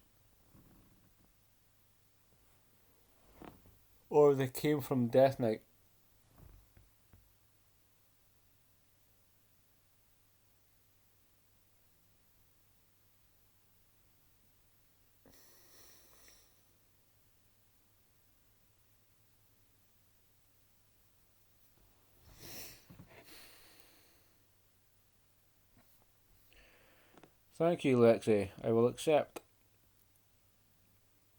Or they came from Death Knight. Thank you, Lexi. I will accept.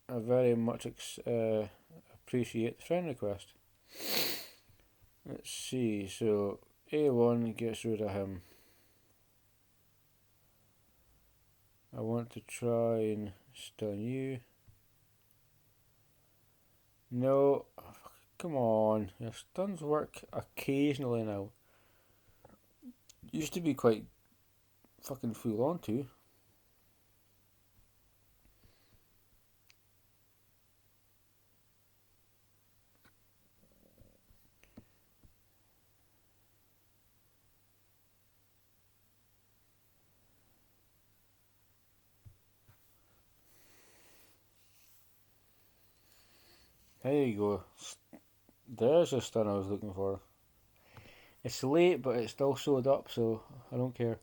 I very much appreciate the friend request. Let's see, so A1 gets rid of him. I want to try and stun you. No, come on. Your stuns work occasionally now. Used to be quite fucking full on too. There you go. There's the stun I was looking for. It's late, but it still showed up, so I don't care.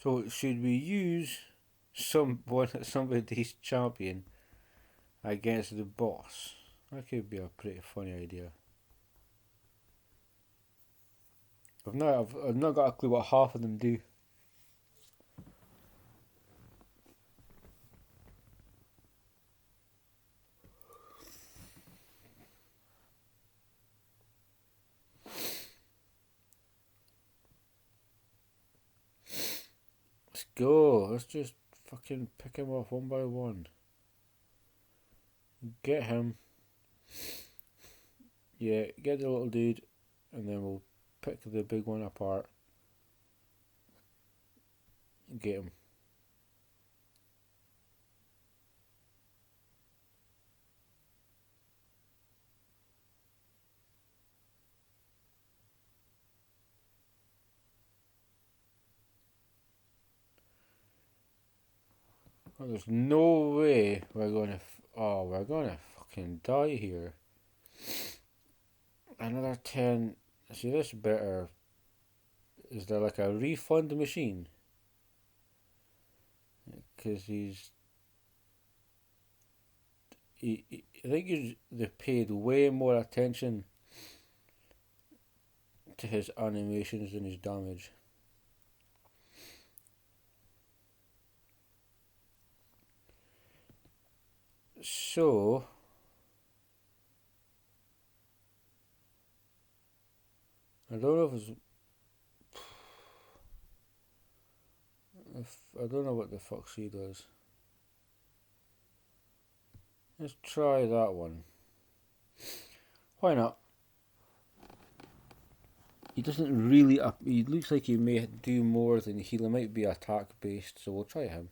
So should we use somebody's champion against the boss? That could be a pretty funny idea. I've not got a clue what half of them do. Let's go. Let's just fucking pick him off one by one. Get him. Yeah, get the little dude, and then we'll pick the big one apart. Get him. Oh, there's no way we're gonna. We're gonna fucking die here. Another 10. See, this better. Is there like a refund machine? Because I think they paid way more attention to his animations than his damage. So I don't know if I don't know what the fuck she does. Let's try that one. Why not? He doesn't really. He looks like he may do more than heal. He might be attack based, so we'll try him.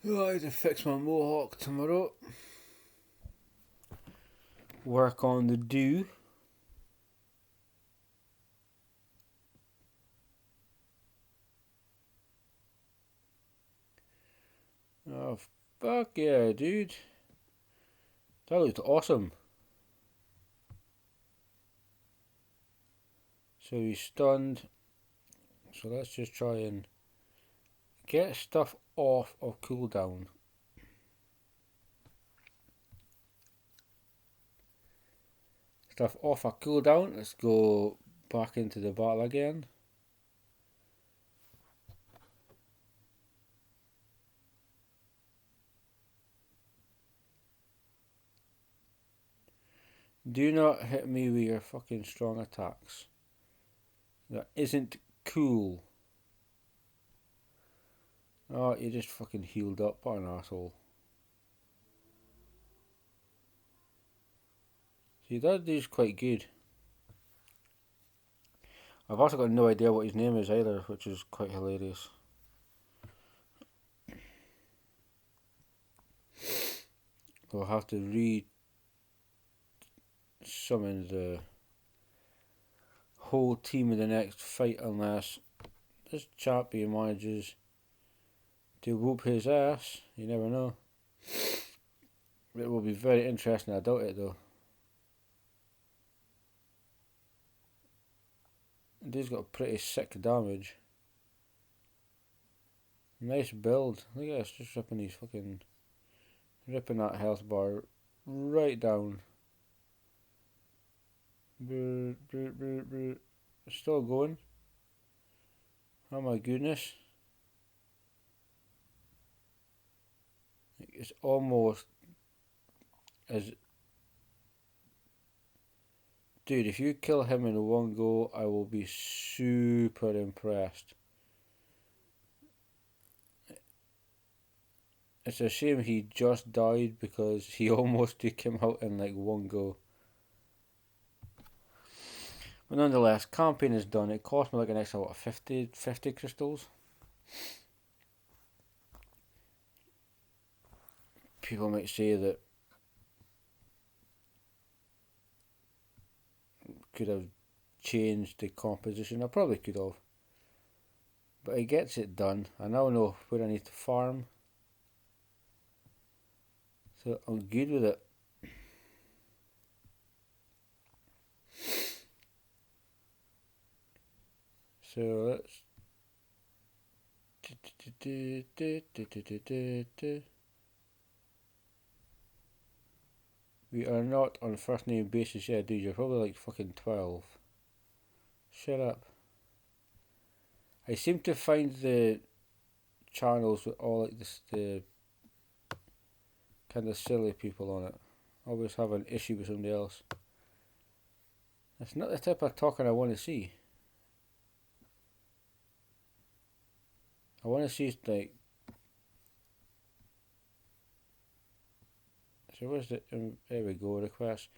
Oh, I have to fix my mohawk tomorrow. Work on the do. Oh, fuck yeah, dude. That looked awesome. So he's stunned. So let's just try and get stuff off of cooldown. Stuff off of cooldown. Let's go back into the battle again. Do not hit me with your fucking strong attacks. That isn't cool. Oh, you just fucking healed up. What an asshole. See, that dude's quite good. I've also got no idea what his name is either, which is quite hilarious. We'll have to re-summon the whole team in the next fight unless this champion manages to whoop his ass. You never know. It will be very interesting. I doubt it though. Dude's got pretty sick damage. Nice build. Look at us just ripping that health bar right down. Still going. Oh my goodness. It's almost as... Dude, if you kill him in one go, I will be super impressed. It's a shame he just died because he almost took him out in like one go. But nonetheless, campaign is done. It cost me like an extra, 50 crystals? People might say that could have changed the composition. I probably could have. But it gets it done. I now know where I need to farm. So I'm good with it. So let's... We are not on first name basis yet, dude. You're probably like fucking 12. Shut up. I seem to find the channels with all like the kind of silly people on it. I always have an issue with somebody else. That's not the type of talking I want to see. I want to see like... So where's the... there we go, request.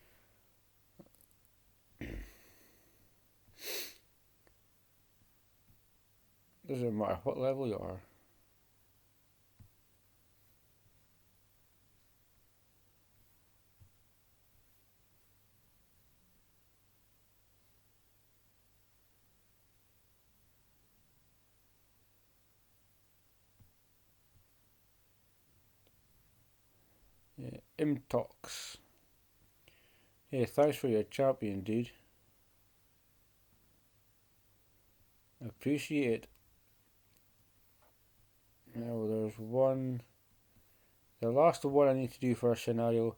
Doesn't matter what level you are. Yeah, Imtox. Hey, thanks for your champion, dude. Appreciate it. Now there's one. The last one I need to do for a scenario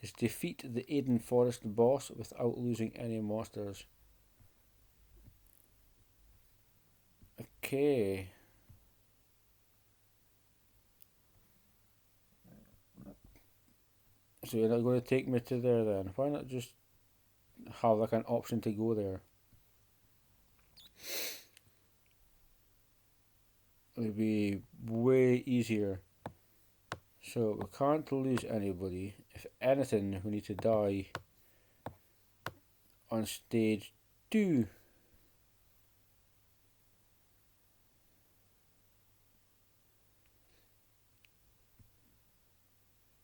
is defeat the Aiden Forest boss without losing any monsters. Okay. So you're not going to take me to there then? Why not just have like an option to go there? It would be way easier. So we can't lose anybody. If anything, we need to die on stage 2.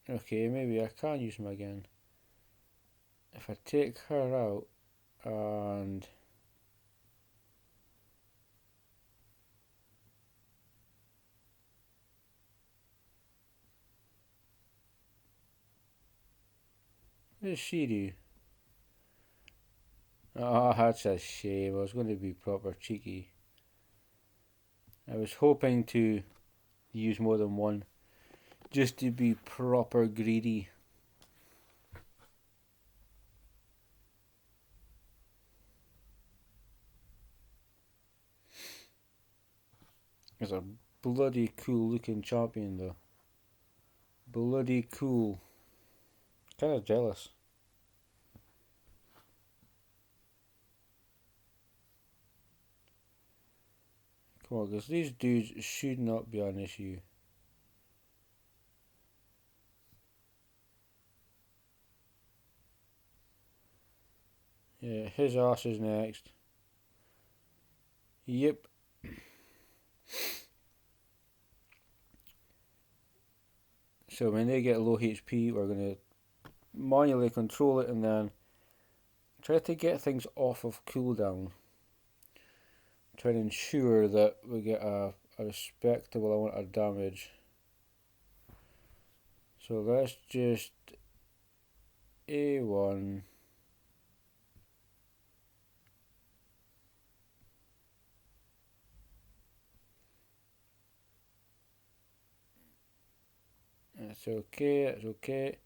Okay, maybe I can use him again. If I take her out and what does she do? Oh, that's a shame. I was going to be proper cheeky. I was hoping to use more than one, just to be proper greedy. It's a bloody cool looking champion though. Bloody cool. Kinda jealous. Come on, because these dudes should not be an issue. Yeah, his ass is next. Yep. So when they get low HP, we're going to manually control it and then try to get things off of cooldown. Try to ensure that we get a respectable amount of damage. So let's just A1. That's okay, that's okay.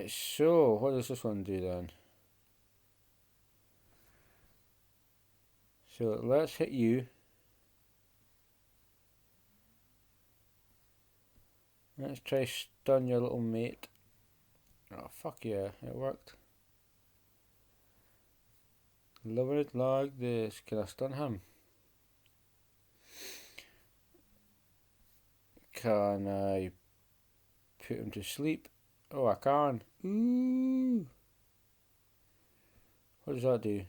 So, what does this one do then? So let's hit you. Let's try stun your little mate. Oh fuck yeah, it worked. Loving it like this. Can I stun him? Can I put him to sleep? Oh, I can. Ooh. What does that do?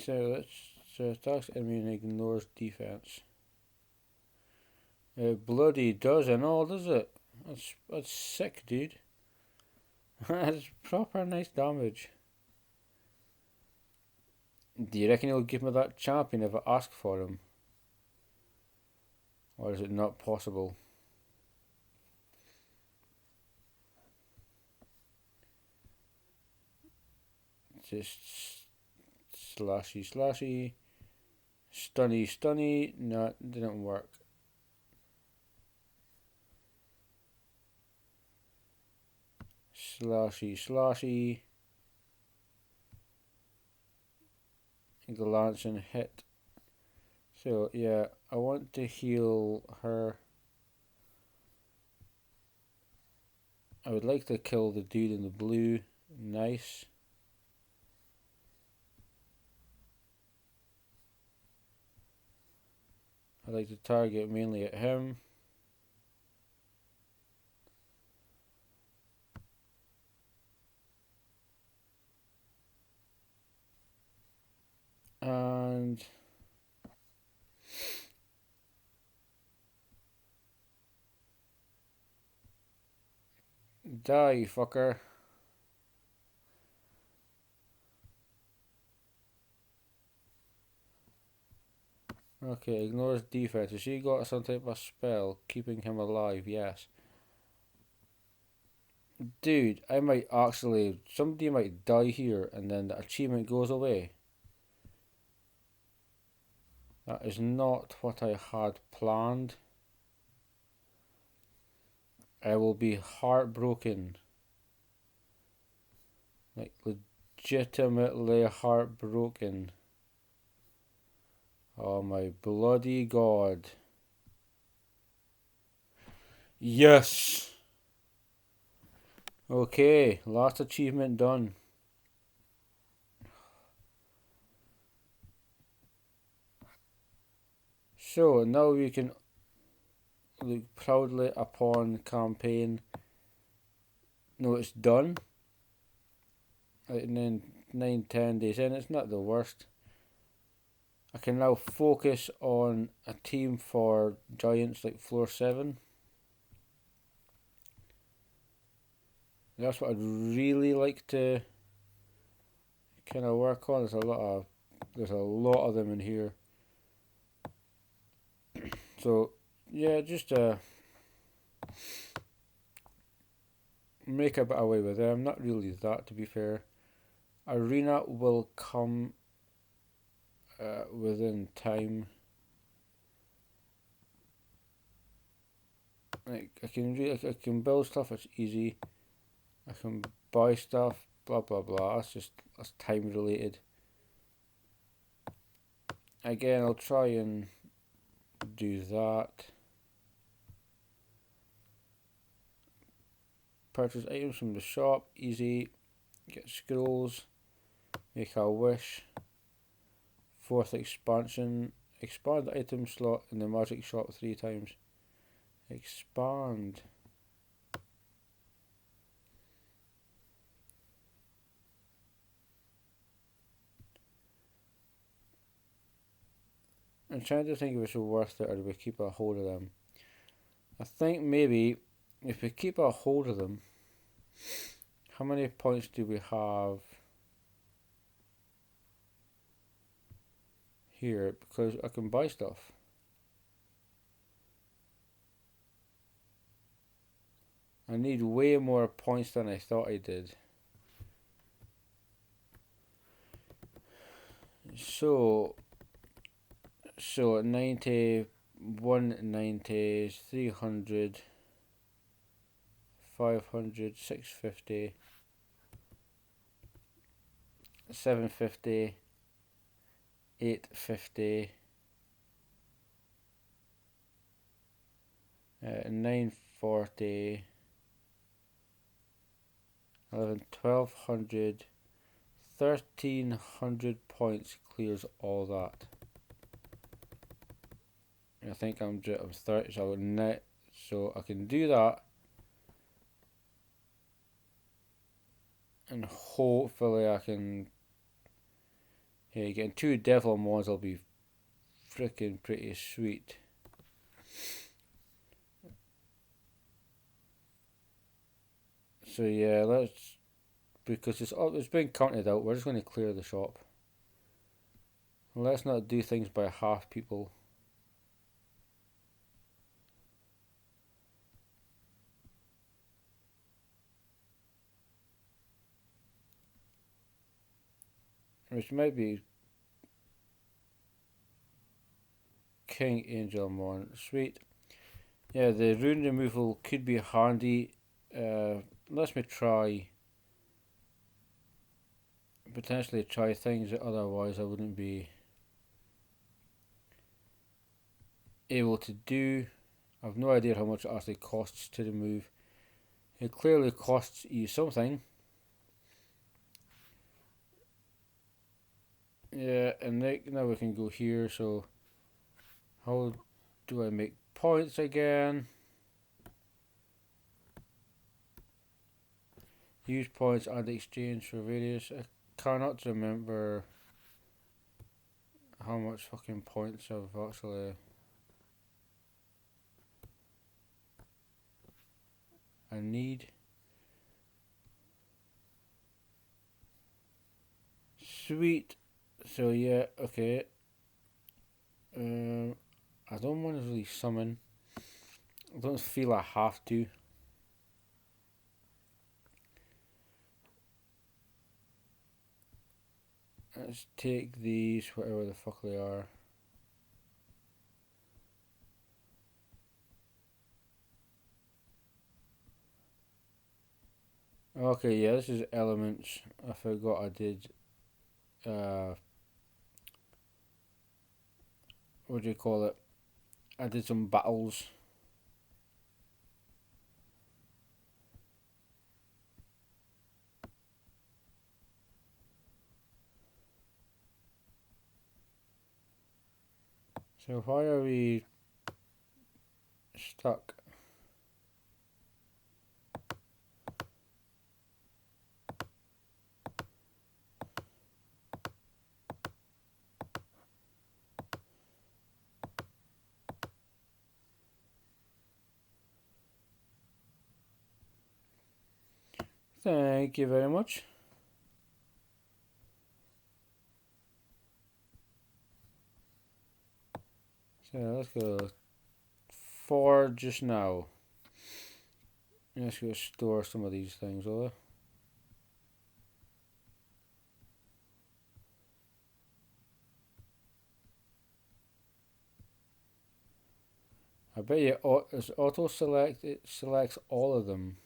So attacks enemy and ignores defense. It bloody does and all, does it? That's sick, dude. That's proper nice damage. Do you reckon he'll give me that champion if I ask for him? Or is it not possible? Just slashy. Stunny. No, it didn't work. Slashy. Glance and hit. So yeah, I want to heal her. I would like to kill the dude in the blue. Nice. I'd like to target mainly at him. Die, you fucker. Okay, ignores defense. Has she got some type of spell keeping him alive? Yes. Dude, I might actually... Somebody might die here and then the achievement goes away. That is not what I had planned. I will be heartbroken. Like, legitimately heartbroken. Oh my bloody god. Yes! Okay, last achievement done. So, now we can look proudly upon campaign. No, it's done. Like 9-10 days in, it's not the worst. I can now focus on a team for giants like floor 7. That's what I'd really like to kind of work on. There's a lot of them in here. So yeah, just make a bit away with them. Not really that, to be fair. Arena will come within time. Like I can build stuff. It's easy. I can buy stuff. Blah blah blah. That's time related. Again, I'll try and do that. Purchase items from the shop. Easy. Get scrolls. Make a wish. 4th expansion. Expand the item slot in the magic shop 3 times. Expand. I'm trying to think if it's worth it or do we keep a hold of them. I think maybe if we keep a hold of them, how many points do we have here? Because I can buy stuff. I need way more points than I thought I did. So 90, 190, 300, 500, 650, 750, 850, 940, 11, 1200, 1300 points clears all that. I think I'm 30, so I can do that, and hopefully I can. Yeah, getting 2 devil mods will be freaking pretty sweet. So yeah, because it's been counted out. We're just going to clear the shop. Let's not do things by half, people. Which might be King Angel Mon. Sweet. Yeah, the rune removal could be handy. Let me potentially try things that otherwise I wouldn't be able to do. I've no idea how much it actually costs to remove. It clearly costs you something. Yeah, and now we can go here. So how do I make points again? Use points and exchange for various. I cannot remember how much fucking points I've actually. I need. Sweet. So yeah, okay. I don't want to really summon. I don't feel I have to. Let's take these, whatever the fuck they are. Okay, yeah, this is elements. I forgot I did. What do you call it? I did some battles. So why are we stuck? Thank you very much. So let's go 4 just now. Let's go store some of these things, will I bet you it's auto select. It selects all of them.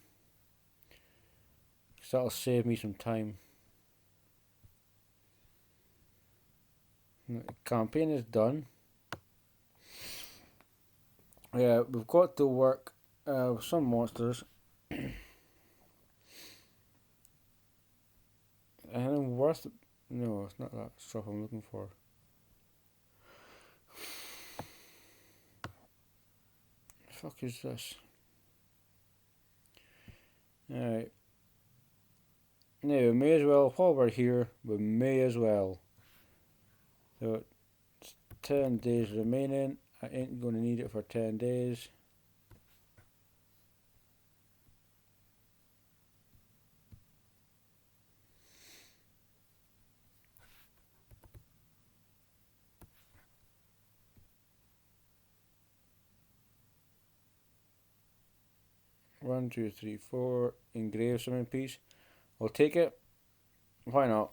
So that'll save me some time. The campaign is done. Yeah, we've got to work with some monsters. And worth. No, it's not that stuff I'm looking for. The fuck is this? Alright. Now, we may as well, while we're here, we may as well. So, it's 10 days remaining. I ain't going to need it for 10 days. One, two, three, four. Engraved summon piece. I'll take it. Why not?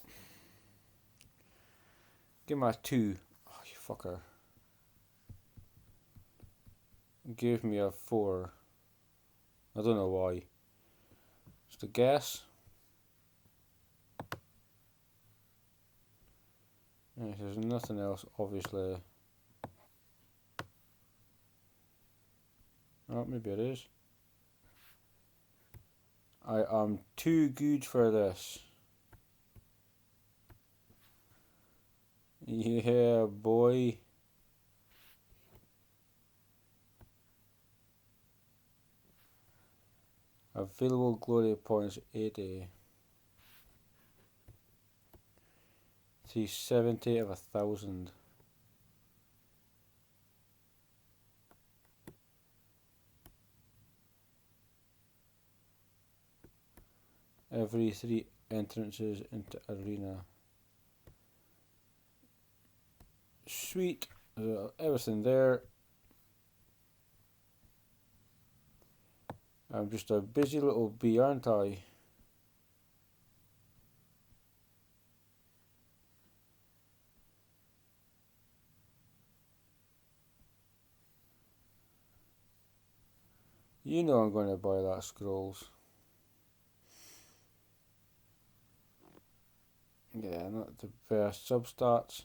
Give me a 2. Oh, you fucker. Give me a 4. I don't know why. Just a guess. Yeah, there's nothing else, obviously. Oh, maybe it is. I am too good for this. Yeah, boy. Available glory points 80. 370 of 1,000. Every 3 entrances into arena. Sweet. Everything there. I'm just a busy little bee, aren't I? You know I'm going to buy that scrolls. Yeah, not the best substats.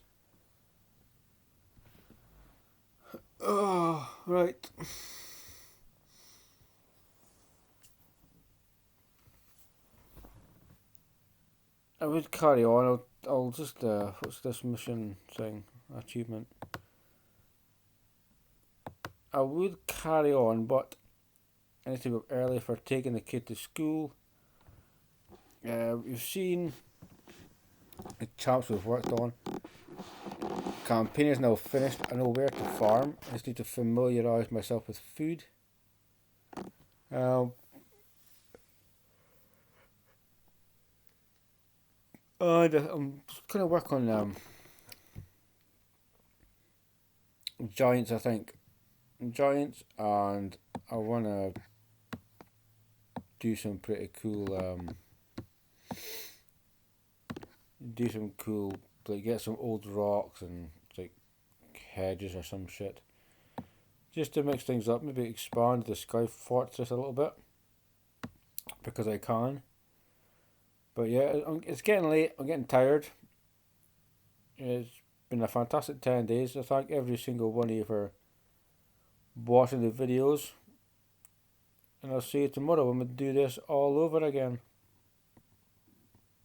Oh, right. I would carry on. I'll just what's this mission thing? Achievement. I would carry on, but I need to go early for taking the kid to school. We've seen the champs we've worked on. Campaign is now finished. I know where to farm. I just need to familiarise myself with food. And I'm going to work on Giants, I think. Giants, and I want to do some pretty cool, like get some old rocks and like hedges or some shit. Just to mix things up, maybe expand the Sky Fortress a little bit. Because I can. But yeah, it's getting late. I'm getting tired. It's been a fantastic 10 days. I thank every single one of you for watching the videos. And I'll see you tomorrow when we do this all over again.